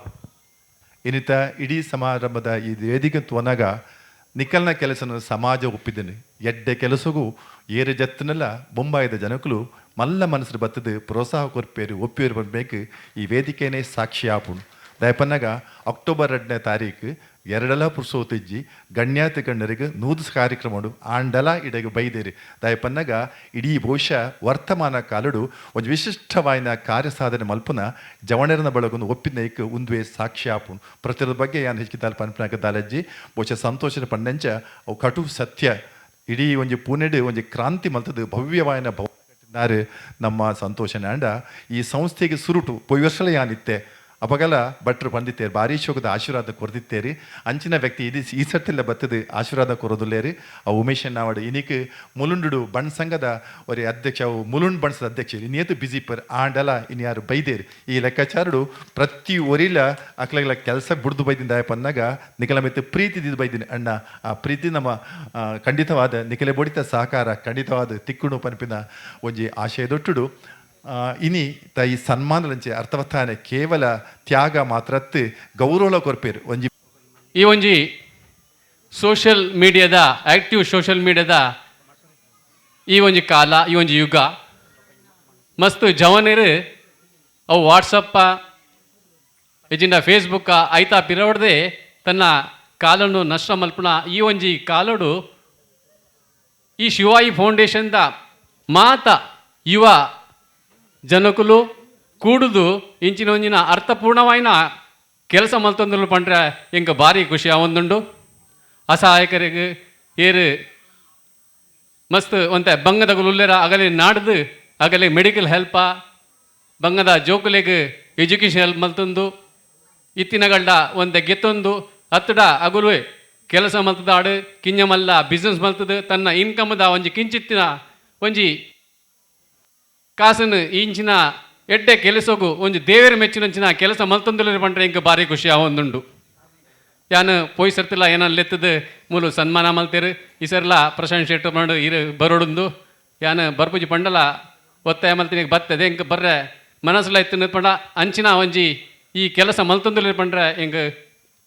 ಇನ್ನಿತ ಇಡೀ ಸಮಾರಂಭದ ಈ ವೇದಿಕೆ ತೊನಾಗ ನಿಖಲ್ನ ಕೆಲಸನ ಸಮಾಜ ಒಪ್ಪಿದ್ದೇನೆ ಎಡ್ಡೆ ಕೆಲಸಗೂ ಏರು ಜತ್ತನೆಲ್ಲ ಬೊಂಬಾಯಿದ ಜನಕಲು ಮಲ್ಲ ಮನಸ್ಸು ಬತ್ತದು ಪ್ರೋತ್ಸಾಹ ಕೊರ್ಪೇರು ಒಪ್ಪಿರು ಬರಬೇಕು ಈ ವೇದಿಕೆನೇ ಸಾಕ್ಷಿ ಆಪುಣು ದಯಪನ್ನಾಗ ಅಕ್ಟೋಬರ್ 2ನೇ ತಾರೀಕು ಎರಡಲ ಪುರ್ಸೋತಿಜ್ಜಿ ಗಣ್ಯಾತಿ ಗಣ್ಯರಿಗೆ ನೂದು ಕಾರ್ಯಕ್ರಮ ಆಂಡಲ ಇಡೆಗೆ ಬೈದೇರಿ ದಯಪನ್ನಾಗ ಇಡೀ ಬಹುಶಃ ವರ್ತಮಾನ ಕಾಲಡು ಒಂದು ವಿಶಿಷ್ಟವಾಯಿನ ಕಾರ್ಯ ಸಾಧನೆ ಮಲ್ಪನ ಜವಣರನ ಬಳಗನ್ನು ಒಪ್ಪಿನ ಉಂದುವೆ ಸಾಕ್ಷಿ ಆಪುಣು ಪ್ರತಿಯೊಂದು ಬಗ್ಗೆ ಯಾನು ಹೆಚ್ಚಿದಾಲ್ ಪನ್ಪನಾಗ ದಾಲಜ್ಜಿ ಬಹುಶಃ ಸಂತೋಷನ ಪಂಡಂಚ ಅವು ಕಟು ಸತ್ಯ ಇಡೀ ಒಂಜಿ ಪುಣೆಡು ಒಂಜಿ ಕ್ರಾಂತಿ ಮಲ್ತದು ಭವ್ಯವಾಯಿನ ಭವನಾರು ನಮ್ಮ ಸಂತೋಷನ ಅಂಡ ಈ ಸಂಸ್ಥೆಗೆ ಸುರುಟು ಪೊಯ್ ವರ್ಷಲ ಯಾನಿತ್ತೆ ಅಪಗಲ ಭಟ್ರು ಬಂದಿತ್ತೇರಿ ಭಾರಿ ಶೋಕದ ಆಶೀರ್ವಾದ ಕೊರದಿತ್ತೇರಿ ಅಂಚಿನ ವ್ಯಕ್ತಿ ಇದು ಈ ಸರ್ತಿಲ್ಲ ಬತ್ತದು ಆಶೀರ್ವಾದ ಕೊರೋದುಲ್ಲೇರಿ ಆ ಉಮೇಶ್ ನಾವಡು ಇನಿಕ್ ಮುಲುಂಡು ಬಣ್ ಸಂಘದ ಒರೆ ಅಧ್ಯಕ್ಷ ಅವು ಮುಲುಂಡ್ ಬಣ್ಸದ ಅಧ್ಯಕ್ಷ ಇನ್ನೇತು ಬಿಜಿ ಪರ್ ಆಂಡಲ ಇನ್ನು ಯಾರು ಬೈದೇರಿ ಈ ಲೆಕ್ಕಾಚಾರಡು ಪ್ರತಿ ಒರಿಲ ಅಕ್ಲಗಳ ಕೆಲಸ ಬಿಡ್ದು ಬೈದಿಂದ ಪನ್ನಾಗ ನಿಖಲ ಮೆತ್ತು ಪ್ರೀತಿ ಬೈದಿನಿ ಅಣ್ಣ ಆ ಪ್ರೀತಿ ನಮ್ಮ ಖಂಡಿತವಾದ ನಿಖಲೆ ಬೊಡಿತ ಸಹಕಾರ ಖಂಡಿತವಾದ ತಿಕ್ಕುಣು ಪನ್ಪಿನ ಒಂಜಿ ಆಶಯದೊಟ್ಟುಡು ಇನಿ ಈ ಸನ್ಮಾನಲಂಚೆ ಅರ್ಥವತ್ತಾನೆ ಕೇವಲ ತ್ಯಾಗ ಮಾತ್ರತ್ತು ಗೌರವ ಕೊರ್ಪೇರು ಒಂಜಿ ಈ ಒಂಜಿ ಸೋಷಿಯಲ್ ಮೀಡಿಯಾದ ಆ್ಯಕ್ಟಿವ್ ಸೋಷಿಯಲ್ ಮೀಡಿಯಾದ ಈ ಒಂಜಿ ಕಾಲ ಈ ಒಂಜಿ ಯುಗ ಮಸ್ತ್ ಜವನೇರು ಅವು ವಾಟ್ಸಪ್ಪ ಎಜಿಂದ ಫೇಸ್ಬುಕ್ಕ ಐತಾ ಪಿರವಡ್ದೆ ತನ್ನ ಕಾಲನ್ನು ನಷ್ಟ ಮಲ್ಪುನ ಈ ಒಂಜಿ ಕಾಲಡು ಈ ಶಿವಾಯಿ ಫೌಂಡೇಶನ್ದ ಮಾತ ಯುವ ಜನಕುಲು ಕೂಡುದು ಇಂಚಿನ ಒಂಜಿನ ಅರ್ಥಪೂರ್ಣವಾಯಿನ ಕೆಲಸ ಮಲ್ತೊಂದು ಪಂಡ್ರೆ ಇಂಕ ಭಾರಿ ಖುಷಿ ಆವೊಂದುಂಡು ಅಸಹಾಯಕರಿಗೆ ಏರು ಮಸ್ತ್ ಒಂತೆ ಬಂಗದ ಉಲ್ಲೇರ ಅಗಲಿ ನಾಡ್ದು ಅಗಲಿ ಮೆಡಿಕಲ್ ಹೆಲ್ಪ ಬಂಗದ ಜೋಕುಲೆಗೆ ಎಜುಕೇಷನ್ ಹೆಲ್ಪ್ ಮಲ್ತೊಂದು ಇತ್ತಿನಗಳ್ಡ ಒಂತೆ ಗೆತ್ತೊಂದು ಹತ್ತಡ ಅಗುಲು ಕೆಲಸ ಮಲ್ತದಾಡು ಕಿಂಜ ಮಲ್ಲ ಬಿಸ್ನೆಸ್ ಮಲ್ತದು ತನ್ನ ಇನ್ಕಮ್ದ ಒಂಜಿ ಕಿಂಚಿತ್ತಿನ ಒಂಜಿ ಕಾಸನ್ನು ಇಂಚಿನ ಎಡ್ಡೆ ಕೆಲಸಗೂ ಒಂದು ದೇವರ ಮೆಚ್ಚಿನಂಚಿನ ಕೆಲಸ ಮಲ್ತೊಂದುಲ್ಲೇರು ಪಂಡ್ರೆ ಇಂಕ ಭಾರಿ ಖುಷಿ ಆವೊಂದುಂಡು ಯಾನು ಪೋಯ್ ಸರ್ತಿಲ್ಲ ಏನಲ್ಲೆತ್ತದು ಮೂಲು ಸನ್ಮಾನ ಮಲ್ತೇರು ಈ ಸರ್ಲ ಪ್ರಶಾಂತ್ ಶೆಟ್ಟಿ ಮಾಡು ಇರು ಬರೋಡುಂದು ಯಾನು ಬರ್ಪುಜಿ ಪಂಡಲ ಒತ್ತಾಯ ಮಲ್ತಿನಿಗೆ ಬರ್ತದೆ ಇಂಕ ಬರ್ರೆ ಮನಸ್ಸಲ್ಲ ಎತ್ತು ಪಂಡ ಅಂಚಿನ ಒಂಜಿ ಈ ಕೆಲಸ ಮಲ್ತೊಂದುಲ್ಲೇರು ಪಂಡ್ರೆ ಇಂಕ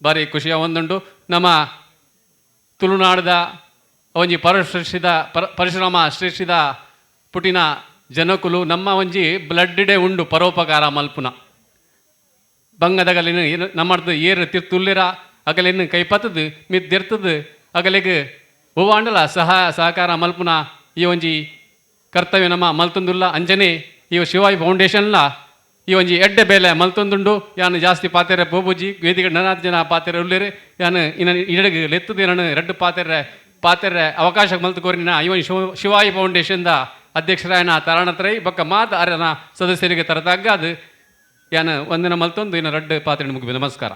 ಭಾರಿ ಖುಷಿ ಆವೊಂದುಂಡು ನಮ್ಮ ತುಳುನಾಡದ ಒಂಜಿ ಪರಶ್ರೇಷ್ಠಿದ ಪರಶುರಾಮ ಶ್ರೇಷ್ಠಿದ ಪುಟಿನ ಜನಕುಲು ನಮ್ಮ ಒಂಜಿ ಬ್ಲಡ್ ಡೇ ಉಂಡು ಪರೋಪಕಾರ ಮಲ್ಪುನ ಬಂಗದಗಲಿನ ಏನು ನಮ್ಮದು ಏರು ತಿರ್ತುಲ್ಲಿರ ಅಗಲಿನ ಕೈಪತ್ತದು ಮಿದ್ದಿರ್ತದು ಅಗಲಿಗೆ ಹೂವಾಂಡಲ ಸಹಕಾರ ಮಲ್ಪುನ ಈ ಒಂಜಿ ಕರ್ತವ್ಯ ನಮ್ಮ ಮಲ್ತೊಂದುಲ್ಲ ಅಂಜನೆ ಈ ಶಿವಾಯಿ ಫೌಂಡೇಶನ್ಲ ಈ ಒಂಜಿ ಎಡ್ಡೆ ಬೇಲೆ ಮಲ್ತೊಂದುಂಡು ಯಾನು ಜಾಸ್ತಿ ಪಾತೆರೆ ಪೋಬುಜಿ ವೇದಿಕೆ ನನಾದ ಜನ ಪಾತೆರೆ ಉಳ್ಳೇರು ಯಾನು ಇನ್ನ ಇಡಗೆ ಲೆತ್ತದು ನಾನು ರೆಡ್ ಪಾತೆರೆ ಅವಕಾಶ ಮಲ್ತು ಕೋರಿನ ಇವನ್ ಶಿವಾಯಿ ಫೌಂಡೇಶನ್ದ ಅಧ್ಯಕ್ಷರಾಯನ ತಾರಣತ್ರೈ ಬೊಕ್ಕ ಮಾತ ಅರನ ಸದಸ್ಯರಿಗೆ ತರದಾಗ ಅದು ಯಾನು ಒಂದಿನ ಮಲ್ತೊಂದು ಇನ್ನು ರೆಡ್ ಪಾತ್ರೆ ಮುಗಿದು ನಮಸ್ಕಾರ.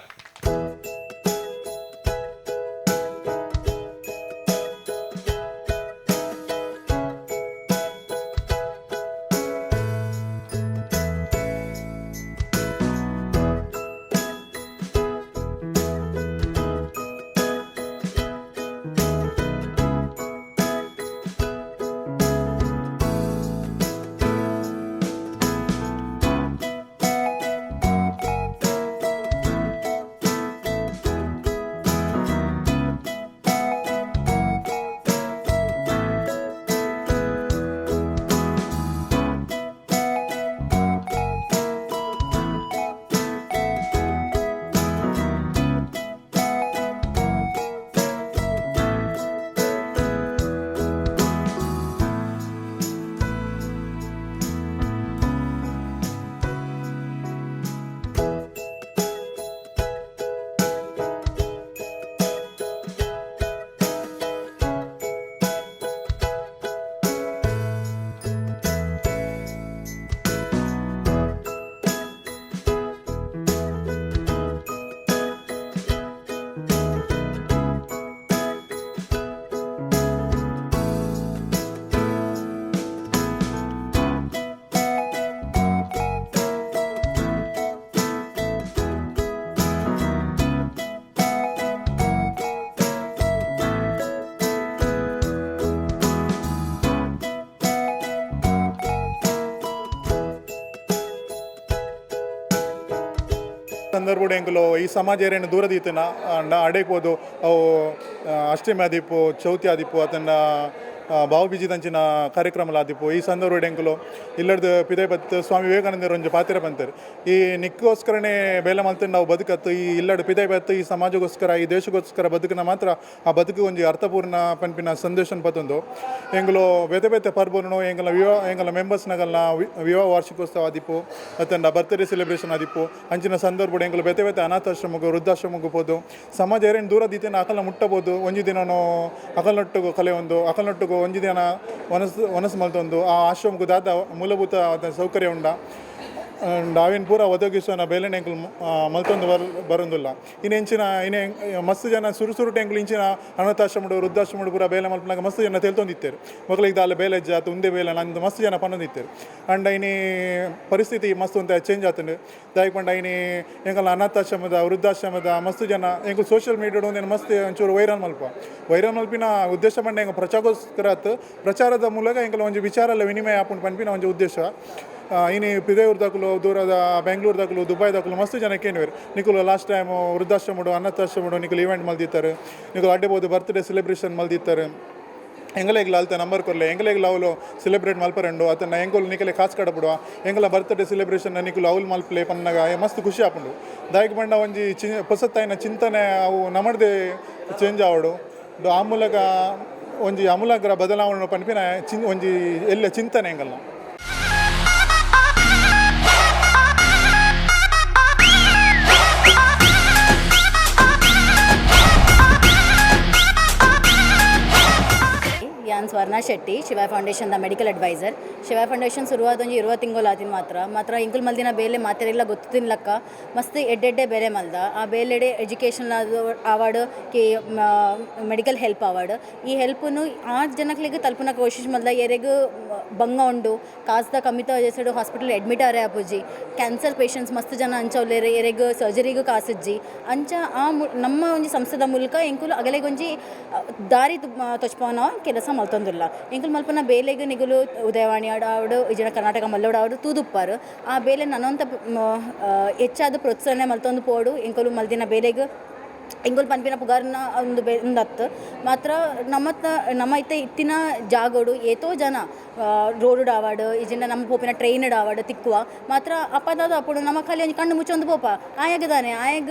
ಸಂದರ್ಭ ಎಂಕುಲು ಈ ಸಮಾಜ ಏರೇನು ದೂರದೀತನ ಅಡೇಕೋದು ಅವು ಅಷ್ಟಮಿ ಆದಿಪ್ಪು ಚೌತಿ ಆದಿಪ್ಪು ಅದನ್ನ ಭಾವಬೀಜಿ ದಂಚಿನ ಕಾರ್ಯಕ್ರಮ ಆದಿಪ್ಪು ಈ ಸಂದರ್ಭ ಎಂಕುಲು ಇಲ್ಲದ ಪಿದೆ ಬತ್ತು ಸ್ವಾಮಿ ವಿವೇಕಾನಂದರು ಒಂಜಿ ಪಾತ್ರ ಬಂತಾರೆ ಈ ನಿಕ್ಕೋಸ್ಕರನೇ ಬೇಲೆ ಮಲ್ತಂಡು ನಾವು ಬದುಕತ್ತು ಈ ಇಲ್ಲದ ಪಿದೆ ಬತ್ತು ಈ ಸಮಾಜಗೋಸ್ಕರ ಈ ದೇಶಗೋಸ್ಕರ ಬದುಕಿನ ಮಾತ್ರ ಆ ಬದುಕು ಒಂಜಿ ಅರ್ಥಪೂರ್ಣ ಪಂಪಿನ ಸಂದೇಶ ಪತ್ತೊಂದು ಎಂಗ್ಲು ಬೇತೆ ಬೇತೆ ಪರ್ಬನು ಎಂಗಲ ಮೆಂಬರ್ಸ್ನಾಗಲ್ನ ವಿವಾಹ ವಾರ್ಷಿಕೋತ್ಸವ ಆದಿಪ್ಪು ಅತ್ತಂಡ ಬರ್ತ್ಡೇ ಸೆಲೆಬ್ರೇಷನ್ ಆದಿಪ್ಪು ಅಂಚಿನ ಸಂದರ್ಭ ಎಂಗ್ಲು ಬೇತೆ ಬೇತೆ ಅನಾಥಾಶ್ರಮಗೂ ವೃದ್ಧಾಶ್ರಮಕ್ಕೂ ಹೋದು ಸಮಾಜ ಏರೇನು ದೂರದೀತೇನೆ ಅಕಲ್ನ ಮುಟ್ಟಬೋದು ಒಂಜಿ ದಿನನೂ ಅಕಲ್ನೊಟ್ಟಿಗೂ ಕಲೆ ಒಂದು ಅಕಲ್ನೊಟ್ಟಿಗೂ ಒಂಜಿ ದಿನ ಒನಸು ಮಲ್ತೊಂದು ಆ ಆಶ್ರಮಕ್ಕೂ ದಾದ ಮೂಲಭೂತ ಸೌಕರ್ಯ ಉಂಡ ಅವೇನು ಪೂರ ಒದಗಿಸೋನ ಬೇಲೆನ ಎಂಕುಲು ಮಲ್ತೊಂದು ಬರೋದಿಲ್ಲ ಇನ್ನು ಹೆಂಚಿನ ಇನ್ನೇ ಮಸ್ತ್ ಜನ ಸುರು ಟೆಂಕ್ಲು ಇಂಚಿನ ಅನಾಥಾಶ್ರಮಡು ವೃದ್ಧಾಶ್ರಮಡು ಪೂರ ಬೇಲೆ ಮಲ್ಪನಾಗ ಮಸ್ತ್ ಜನ ತಿಳ್ತೊಂದಿತ್ತೇರು ಮಕ್ಕಳಿಗೆ ದಾಲ ಬೇಲೆ ಜಾತು ಉಂದೆ ಬೇಲೆ ನಂದು ಮಸ್ತ್ ಜನ ಪನ್ನೊಂದಿತ್ತೇರು ಅಂಡ ಇನಿ ಪರಿಸ್ಥಿತಿ ಮಸ್ತ್ ಅಂತ ಚೇಂಜ್ ಆತಂಡು ದಾಯಕ್ ಪಂಡ ಇನಿ ಎಂಕಲ ಅನಾಥಾಶ್ರಮದ ವೃದ್ಧಾಶ್ರಮದ ಮಸ್ತ್ ಜನ ಎಂಕು ಸೋಷಿಯಲ್ ಮೀಡಿಯಾಡು ಒಂದೇನು ಮಸ್ತ್ ಒಂಚೂರು ವೈರಲ್ ಮಲ್ಪಿನ ಉದ್ದೇಶ ಪಂಡ ಎಂಗ ಪ್ರಚಾರಗೋಸ್ಕರ ಪ್ರಚಾರದ ಮೂಲಕ ಎಂಕಲ ಒಂಜಿ ವಿಚಾರಲ್ಲ ವಿನಿಮಯ ಆಪುಂಡು ಪನ್ಪಿನ ಒಂಜಿ ಉದ್ದೇಶ ಇನ್ನು ಪಿದೇವ್ರದಾಗಲು ದೂರದ ಬೆಂಗಳೂರದಾಗಲು ದುಬೈದಾಗಲು ಮಸ್ತ್ ಜನ ಕೇಳಿವ್ರು ನಿಕುಲು ಲಾಸ್ಟ್ ಟೈಮು ವೃದ್ಧಾಶ್ರಮಡು ಅನಾಥಾಶ್ರಮಡು ನಿಕುಲು ಇವೆಂಟ್ ಮಲ್ದಿತ್ತಾರೆ ನಿಕುಲು ಅಡ್ಡೇಬೋದು ಬರ್ತ್ಡೇ ಸೆಲೆಬ್ರೇಷನ್ ಮಲ್ದಿತ್ತಾರೆ ಎಂಗಲೇಗ್ಲ ಅಲ್ತ ನಂಬರ್ ಕೊರಲೆ ಎಂಗಲೇಗ್ಲ ಅವಳು ಸೆಲೆಬ್ರೇಟ್ ಮಲ್ಪರಂಡು ಅದನ್ನು ಎಂಗೋಲು ನಿಕಲೆ ಕಾಸು ಕಡಬಿಡುವ ಎಂಗಲ ಬರ್ತ್ಡೇ ಸೆಲೆಬ್ರೇಷನ್ ನಿಕುಲು ಅವಳು ಮಲ್ಪಲೆ ಪನ್ನಾಗ ಮಸ್ತ್ ಖುಷಿ ಆಪುಂಡು ದಾಯಕ್ ಬಂಡ ಒಂಜಿ ಹೊಸತ್ತಾಯಿನ ಚಿಂತನೆ ಅವು ನಮ್ಮದೇ ಚೇಂಜ್ ಆವಡು ಆ ಮೂಲಕ ಒಂಜಿ ಅಮೂಲಾಗ್ರ ಬದಲಾವಣೆ ಪನ್ಪಿನ ಒಂಜಿ ಎಲ್ಲ ಚಿಂತನೆ ಎಂಗಲ್ಲ. ನಾನು ಸ್ವರ್ಣಾ ಶೆಟ್ಟಿ, ಶಿವಾಯ ಫೌಂಡೇಶನ್ದ ಮೆಡಿಕಲ್ ಅಡ್ವೈಸರ್. ಶಿವಾಯ ಫೌಂಡೇಶನ್ ಶುರುವಾದ ಒಂಜಿ 20 ತಿಂಗಳು ಆದಿನ ಮಾತ್ರ ಇಂಕುಲ್ ಮಲ್ದಿನ ಬೇಲೆ ಮಾತೆರೆಲ್ಲ ಗೊತ್ತಿಲ್ಲಕ್ಕ ಮಸ್ತ್ ಎಡ್ಡೆಡ್ಡೆ ಬೇರೆ ಮಲ್ದ ಆ ಬೇಲೆಡೆ ಎಜುಕೇಷನ್ ಅವಾರ್ಡ್ ಕಿ ಮೆಡಿಕಲ್ ಹೆಲ್ಪ್ ಅವಾರ್ಡ್ ಈ ಹೆಲ್ಪನ್ನು ಆ ಜನಕ್ಲಿಗೆ ತಲುಪನ ಕೋಶಿಶ್ ಮಲ್ದ ಎರೆಗೂ ಬಂಗ ಉಂಡು ಕಾಸ್ದ ಕಮ್ಮಿತ ಜೆಸಡು ಹಾಸ್ಪಿಟಲ್ ಅಡ್ಮಿಟ್ ಆರೆ ಆಪುಜಿ ಕ್ಯಾನ್ಸರ್ ಪೇಷಂಟ್ಸ್ ಮಸ್ತ್ ಜನ ಅಂಚವ್ಲೇರೆ ಎರೆಗೂ ಸರ್ಜರಿಗೂ ಕಾಸಿಜ್ಜಿ ಅಂಚ ಆ ನಮ್ಮ ಒಂಜಿ ಸಂಸ್ಥೆದ ಮೂಲಕ ಎಂಕುಲು ಅಗಲೆಗೊಂಜಿ ದಾರಿ ತೊಚ್ಪವನ ಕೆಲಸ ಮಲ್ತೊಂದಿಲ್ಲ ಎಂಕುಲು ಮಲ್ಪನ ಬೇಲೆಗೆ ನಿಗುಲು ಉದಯವಾಣಿ ಆಡು ಇಜನ ಕರ್ನಾಟಕ ಮಲ್ಲೋಡ ಆಡು ತೂದುಪ್ಪಾರು ಆ ಬೇಲೆ ನನ್ನೊಂತ ಹೆಚ್ಚಾದ ಪ್ರೋತ್ಸಾಹನೆ ಮಲ್ತೊಂದು ಪೋಡು ಎಂಕುಲು ಮಲ್ದಿನ ಬೇಲೆಗೆ ಎಂಗುಲ್ ಪನ್ಪಿನ ಪುಗಾರ್ನ ಒಂದು ಒಂದತ್ತು ಮಾತ್ರ ನಮ್ಮ ಐತೆ ಇತ್ತಿನ ಜಾಗೋಡು ಏತೋ ಜನ ರೋಡ್ ಆವಾಡು ಇಜಿಂದ ನಮ್ಮ ಪೋಪಿನ ಟ್ರೈನ್ಡ್ ಆವಾಡು ತಿಕ್ಕುವ ಮಾತ್ರ ಅಪ್ಪದಾದ ಅಪ್ಪಡು ನಮ್ಮ ಖಾಲಿ ಒಂದು ಕಣ್ಣು ಮುಚ್ಚೊಂದು ಪೋಪ ಆಯಾಗದಾನೆ ಆಯಾಗ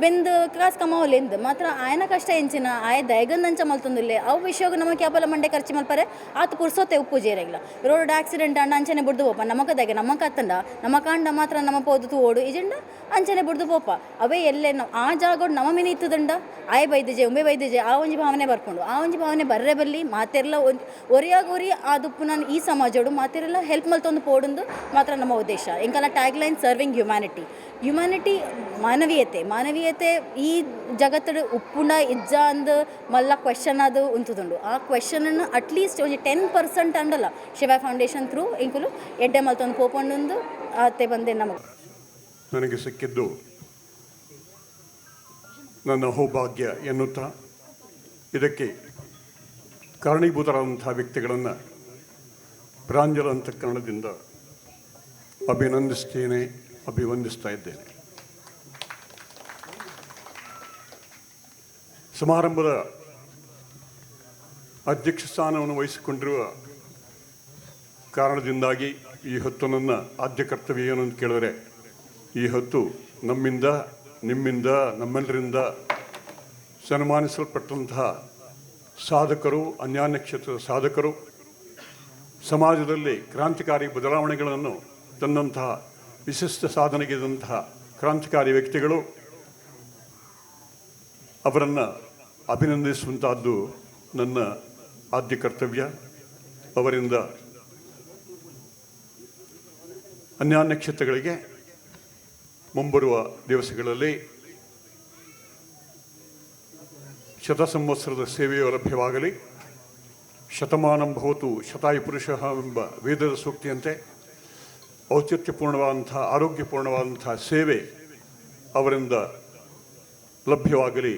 ಬೆಂದು ಕಾಸು ಕಮಾವಲೆಂದು ಮಾತ್ರ ಆಯನ ಕಷ್ಟ ಎಂಚಿನ ಆಯ ದಯಗಂದಂಚ ಮಲ್ತೊಂದಿಲ್ಲೆ ಅವು ವಿಷಯಗೂ ನಮ್ಮ ಕ್ಯಾಪಲ ಮಂಡೆ ಖರ್ಚು ಮಲ್ಪರೆ ಆತು ಪುರ್ಸೋತೆ ಉಪ್ಪು ಜೇರೆಗಿಲ್ಲ ರೋಡ್ ಆಕ್ಸಿಡೆಂಟ್ ಅಂಡ ಅಂಚನೆ ಬಿಡ್ದು ಪೋಪ ನಮ್ಮ ಕದಾಗೆ ನಮ್ಮ ಕತ್ತಂಡ ನಮ್ಮ ಕಾಂಡ ಮಾತ್ರ ನಮ್ಮ ಪೋದು ಓಡು ಇಜಿಂಡ ಅಂಚನೆ ಬಿಡ್ದು ಪೋಪ ಅವೇ ಎಲ್ಲೇ ಆ ಜಾಗೋಡು ನಮ್ಮ ಮಿನಿ ಇತ್ತದಂಡ ಆಯ ಬೈದಿಜೆ ಉಂಬೆ ಬೈದಿಜೆ ಆ ಒಂಜಿ ಭಾವನೆ ಬರ್ಕೊಂಡು ಆ ಒಂಜಿ ಭಾವನೆ ಬರ್ರೆ ಬಲ್ಲಿ ಮಾತೆಲ್ಲ ಒರಿಯಾಗೋರಿ ಆದುಪ್ಪು ನಾನು ಈ ಸಮಾಜೋಡು ಮಾತೆಲ್ಲ ಹೆಲ್ಪ್ ಮಲ್ತೊಂದು ಪೋಡೊಂದು ಮಾತ್ರ ನಮ್ಮ ಉದ್ದೇಶ ಎಂಕಲ್ಲ ಟ್ಯಾಗ್ಲೈನ್ ಸರ್ವಿಂಗ್ ಹ್ಯುಮ್ಯಾನಿಟಿ ಮಾನವೀಯತೆ ಈ ಜಗತ್ತಡು ಉಪ್ಪುಂಡ ಇಜ್ಜ ಅಂದು ಮಲ್ಲ ಕ್ವೆಶನ್ ಅದು ಉಂತುದುಂಡು ಆ ಕ್ವೆಶನನ್ನು ಅಟ್ಲೀಸ್ಟ್ ಒಂದು 10% ಅಂಡಲ್ಲ ಶಿವ ಫೌಂಡೇಶನ್ ಥ್ರೂ ಇಂಕುಲು ಎಡ್ಡೆ ಮಲ್ತೊಂದು ಪೋಪೊಂಡು ಅತ್ತೆ ಬಂದೆ ನಮಗೆ ನನಗೆ ಸಿಕ್ಕಿದ್ದು ನನ್ನ ಸೌಭಾಗ್ಯ ಎನ್ನುತ್ತಾ ಇದಕ್ಕೆ ಕಾರಣೀಭೂತರಾದಂಥ ವ್ಯಕ್ತಿಗಳನ್ನು ಪ್ರಾಂಜಲ ಅಂತಃಕರಣದಿಂದ ಅಭಿವಂದಿಸ್ತಾ ಇದ್ದೇನೆ. ಸಮಾರಂಭದ ಅಧ್ಯಕ್ಷ ಸ್ಥಾನವನ್ನು ವಹಿಸಿಕೊಂಡಿರುವ ಕಾರಣದಿಂದಾಗಿ ಈ ಹೊತ್ತು ನನ್ನ ಆದ್ಯ ಕರ್ತವ್ಯ ಏನು ಅಂತ ಕೇಳಿದರೆ, ಈ ಹೊತ್ತು ನಮ್ಮಿಂದ, ನಿಮ್ಮಿಂದ, ನಮ್ಮೆಲ್ಲರಿಂದ ಸನ್ಮಾನಿಸಲ್ಪಟ್ಟಂತಹ ಸಾಧಕರು, ಅನ್ಯಾನ್ಯ ಕ್ಷೇತ್ರದ ಸಾಧಕರು, ಸಮಾಜದಲ್ಲಿ ಕ್ರಾಂತಿಕಾರಿ ಬದಲಾವಣೆಗಳನ್ನು ತಂದಂತಹ ವಿಶಿಷ್ಟ ಸಾಧನೆಗಿದಂತಹ ಕ್ರಾಂತಿಕಾರಿ ವ್ಯಕ್ತಿಗಳು, ಅವರನ್ನು ಅಭಿನಂದಿಸುವಂತಹದ್ದು ನನ್ನ ಆದ್ಯ ಕರ್ತವ್ಯ. ಅವರಿಂದ ಅನ್ಯಾನ್ಯ ಕ್ಷೇತ್ರಗಳಿಗೆ ಮುಂಬರುವ ದಿವಸಗಳಲ್ಲಿ ಶತ ಸಂವತ್ಸರದ ಸೇವೆಯು ಲಭ್ಯವಾಗಲಿ. ಶತಮಾನಂ ಭವತು ಶತಾಯು ಪುರುಷಃ ಎಂಬ ವೇದದ ಸೂಕ್ತಿಯಂತೆ ಔಚಿತ್ಯಪೂರ್ಣವಾದಂಥ, ಆರೋಗ್ಯಪೂರ್ಣವಾದಂಥ ಸೇವೆ ಅವರಿಂದ ಲಭ್ಯವಾಗಲಿ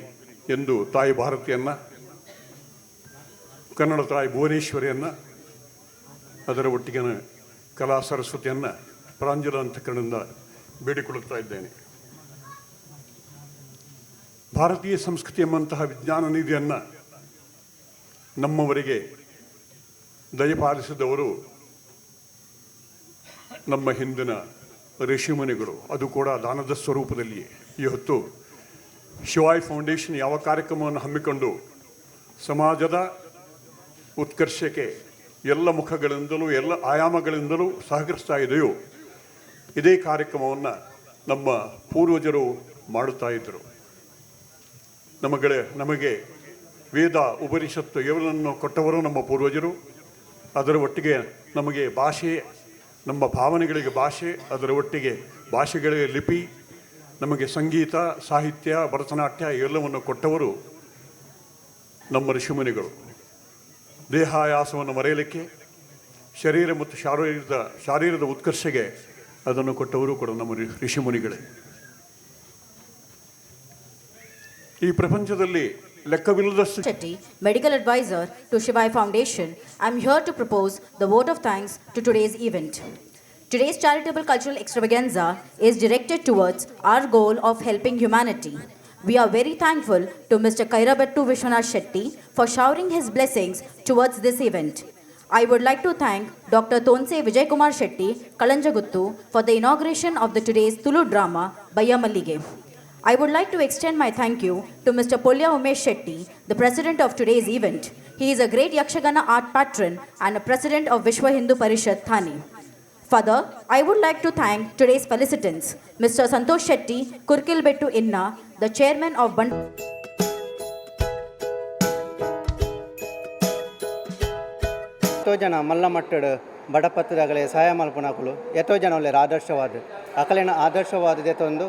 ಎಂದು ತಾಯಿ ಭಾರತಿಯನ್ನು, ಕನ್ನಡ ತಾಯಿ ಭುವನೇಶ್ವರಿಯನ್ನು, ಅದರ ಒಟ್ಟಿಗಿನ ಕಲಾ ಸರಸ್ವತಿಯನ್ನು ಪ್ರಾಂಜಲ ಅಂತಃಕರಣದಿಂದ ಬೇಡಿಕೊಳ್ಳುತ್ತಾ ಇದ್ದೇನೆ. ಭಾರತೀಯ ಸಂಸ್ಕೃತಿ ಎಂಬಂತಹ ವಿಜ್ಞಾನ ನಿಧಿಯನ್ನು ನಮ್ಮವರಿಗೆ ದಯಪಾಲಿಸಿದವರು ನಮ್ಮ ಹಿಂದಿನ ಋಷಿಮುನಿಗಳು, ಅದು ಕೂಡ ದಾನದ ಸ್ವರೂಪದಲ್ಲಿಯೇ. ಈ ಹೊತ್ತು ಶಿವಾಯ್ ಫೌಂಡೇಶನ್ ಯಾವ ಕಾರ್ಯಕ್ರಮವನ್ನು ಹಮ್ಮಿಕೊಂಡು ಸಮಾಜದ ಉತ್ಕರ್ಷಕ್ಕೆ ಎಲ್ಲ ಮುಖಗಳಿಂದಲೂ ಎಲ್ಲ ಆಯಾಮಗಳಿಂದಲೂ ಸಹಕರಿಸ್ತಾ ಇದೆಯೋ, ಇದೇ ಕಾರ್ಯಕ್ರಮವನ್ನು ನಮ್ಮ ಪೂರ್ವಜರು ಮಾಡುತ್ತಾ ಇದ್ದರು. ನಮಗೆ ವೇದ, ಉಪನಿಷತ್ತು ಇವುಗಳನ್ನು ಕೊಟ್ಟವರು ನಮ್ಮ ಪೂರ್ವಜರು. ಅದರ ಒಟ್ಟಿಗೆ ನಮಗೆ ಭಾಷೆ, ನಮ್ಮ ಭಾವನೆಗಳಿಗೆ ಭಾಷೆ, ಅದರ ಒಟ್ಟಿಗೆ ಭಾಷೆಗಳಿಗೆ ಲಿಪಿ, ನಮಗೆ ಸಂಗೀತ, ಸಾಹಿತ್ಯ, ಭರತನಾಟ್ಯ ಇವೆಲ್ಲವನ್ನು ಕೊಟ್ಟವರು ನಮ್ಮ ಋಷಿಮುನಿಗಳು. ದೇಹಾಯಾಸವನ್ನು ಮರೆಯಲಿಕ್ಕೆ, ಶರೀರ ಮತ್ತು ಶಾರೀರದ ಉತ್ಕರ್ಷೆಗೆ ಅದನ್ನು ಕೊಟ್ಟವರು ಕೂಡ ನಮ್ಮ ಋಷಿಮುನಿಗಳೇ. ಈ ಪ್ರಪಂಚದಲ್ಲಿ ಲೆಕ್ಕವಿಲ್ಲದಷ್ಟು Shetty, medical advisor to Shivai Foundation, I am here to propose the vote of thanks to today's event. Today's charitable cultural extravaganza is directed towards our goal of helping humanity. We are very thankful to Mr. Kairabettu Vishwanath Shetty for showering his blessings towards this event. I would like to thank Dr. Tonse Vijay Kumar Shetty Kalanjaguttu for the inauguration of the today's Tulu drama Bayya Mallige. I would like to extend my thank you to Mr. Polya Umesh Shetty, the president of today's event. He is a great Yakshagana art patron and a president of Vishwa Hindu Parishad, Thane. Further, I would like to thank today's felicitants, Mr. Santosh Shetty, Kurkilbettu Inna, the chairman of ಎಷ್ಟೋ ಜನ ಮಲ್ಲ ಮಟ್ಟಡು ಬಡಪತ್ತದಾಗಲೇ ಸಹಾಯ ಮಲ್ಪುನಕುಲು ಎಷ್ಟೋ ಜನ ಒಳ್ಳೆ ಆದರ್ಶವಾದ ಅಕಲಿನ ಆದರ್ಶವಾದದೆ ತಂದು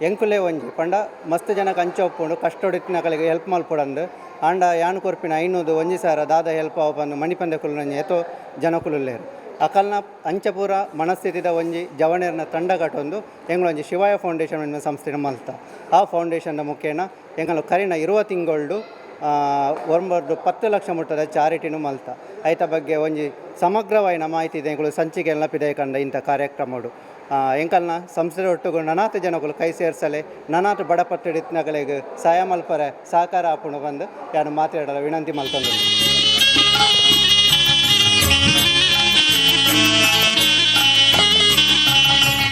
ಎಂಕುಲೆ ಒಂಜಿ ಪಂಡ ಮಸ್ತ್ ಜನಕ್ಕೆ ಅಂಚ ಒಪ್ಪುಂಡು ಕಷ್ಟೊಡಿತ್ತಿನಕಲಿಗೆ ಹೆಲ್ಪ್ ಮಲ್ಪೊಡಂದು ಆಂಡ ಯಾನು ಕೊರ್ಪಿನ ಐನೂದು ಒಂಜಿ ಸಾರ ದಾದ ಹೆಲ್ಪ್ ಅವಪಂದು ಮಣಿಪಂದಕುಲು ನಂಜಿ ಎತ್ತೋ ಜನಕುಲುಲ್ಲೇರು ಅಕಲ್ನ ಅಂಚಪೂರ ಮನಸ್ಥಿತಿದ ಒಂಜಿ ಜವಣೇರ್ನ ತಂಡ ಕಟ್ಟೊಂದು ಎಂಗಳೊಂಜಿ ಶಿವಾಯ ಫೌಂಡೇಶನ್ ಎನ್ನುವ ಸಂಸ್ಥೆನ ಮಲ್ತ ಆ ಫೌಂಡೇಶನ್ನ ಮುಖೇನ ಎಂಗಳು ಕರಿನ 20 ತಿಂಗಳು ಒಂಬರ್ದು 10 ಲಕ್ಷ ಮುಟ್ಟದ ಚಾರಿಟಿನೂ ಮಲ್ತ ಐತ ಬಗ್ಗೆ ಒಂಜಿ ಸಮಗ್ರವಾಯಿನ ಮಾಹಿತಿ ಇದೆ ಎಂಗಳು ಸಂಚಿಕೆ ನೆನಪಿದೆ ಕಂಡ ಇಂಥ ಕಾರ್ಯಕ್ರಮಗಳು ಎಂಕಲ್ನ ಸಂಸ್ಥೆ ಒಟ್ಟಿಗೆ ನನಾತ ಜನಗಳು ಕೈ ಸೇರಿಸಲೆ ನನಾತ ಬಡಪಟ್ಟಿಡಿತ್ನಗಳಿಗೆ ಸಹಾಯ ಮಲ್ಪರೆ ಸಹಕಾರ ಹಾಕೊಂಡು ಬಂದು ಯಾರು ಮಾತಾಡಲು ವಿನಂತಿ ಮಲ್ಕೊಂಡು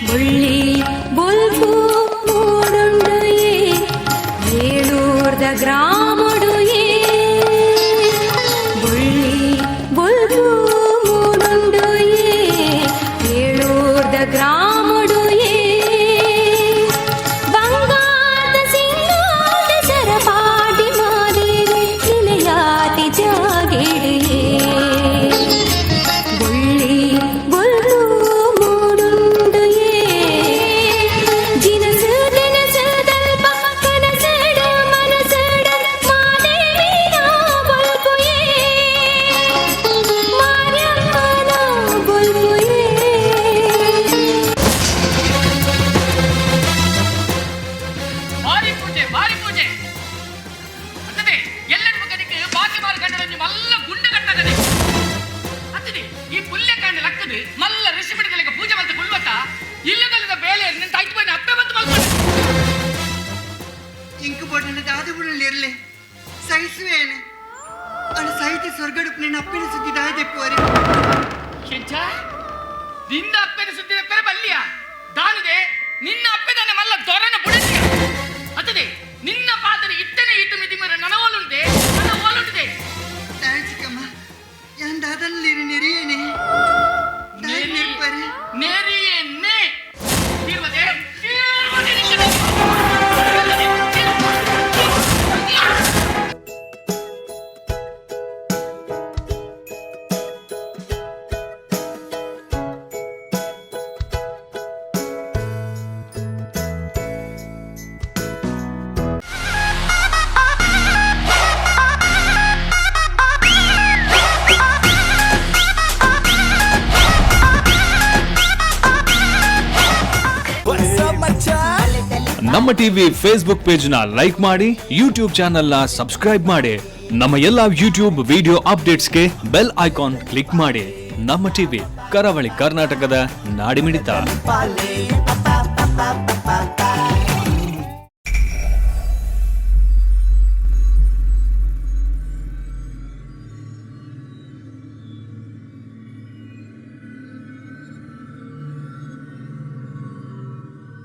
ಬುಳ್ಳಿ ಬೊಲ್ಪು ಮೂಡುಂಡುಯೇ ಏಳೂರ್ದ ಗ್ರಾಮಡುಯೇ ಬುಳ್ಳಿ ಬೊಲ್ಪು ಮೂಡುಂಡುಯೇ ಏಳೂರ್ದ ಗ್ರಾಮಡುಯೇ ಬಂಗಾರದ ಸಿಂಗಾದ ಸರಪಾಟಿ ಮಾದೇವಿ ನಿಲಯಾತಿ ಜಾಗಿಡಿಯೇ ಬುಳ್ಳಿ ಬೊಲ್ಪು ಸಹಿಸುವೇನೆ ಅನು ಸಹಿತ ಸ್ವರ್ಗಡುಪ್ಪು ನಿನ್ನ ಅಪ್ಪಿನ ಸುದ್ದಿದಾಯ ದೆಪ್ಪುವರೆ ನಿನ್ನ ಅಪ್ಪನ ಸುದ್ದಿದ ಪೆರ ಬಲ್ಲಿಯ ದಾನುದೆ ನಿನ್ನ ಅಪ್ಪದನ್ನ ಮಲ್ಲ ದೊರನ ಬುಡಸಿ ಅತದೆ ನಿನ್ನ ಪಾದನೆ ಇತ್ತನೆ ಇತ್ತು ಮಿತಿ ಮರ ನನವಲುಂಡೆ ನನವಲುಂಡೆ ತಾಯಿಕಮ್ಮ ಯಾನ್ ದಾದನಲ್ಲಿ ನೆರಿಯೇನೆ ನೆರಿಯೇನೆ ಇರುವುದೇ ನಮ್ಮ ಟಿವಿ ಫೇಸ್ಬುಕ್ ಪೇಜ್ ನ ಲೈಕ್ ಮಾಡಿ, ಯೂಟ್ಯೂಬ್ ಚಾನೆಲ್ ನ ಸಬ್ಸ್ಕ್ರೈಬ್ ಮಾಡಿ. ನಮ್ಮ ಎಲ್ಲಾ ಯೂಟ್ಯೂಬ್ ವಿಡಿಯೋ ಅಪ್ಡೇಟ್ಸ್ಗೆ ಬೆಲ್ ಐಕಾನ್ ಕ್ಲಿಕ್ ಮಾಡಿ. ನಮ್ಮ ಟಿವಿ ಕರಾವಳಿ ಕರ್ನಾಟಕದ ನಾಡಿಮಿಡಿತ.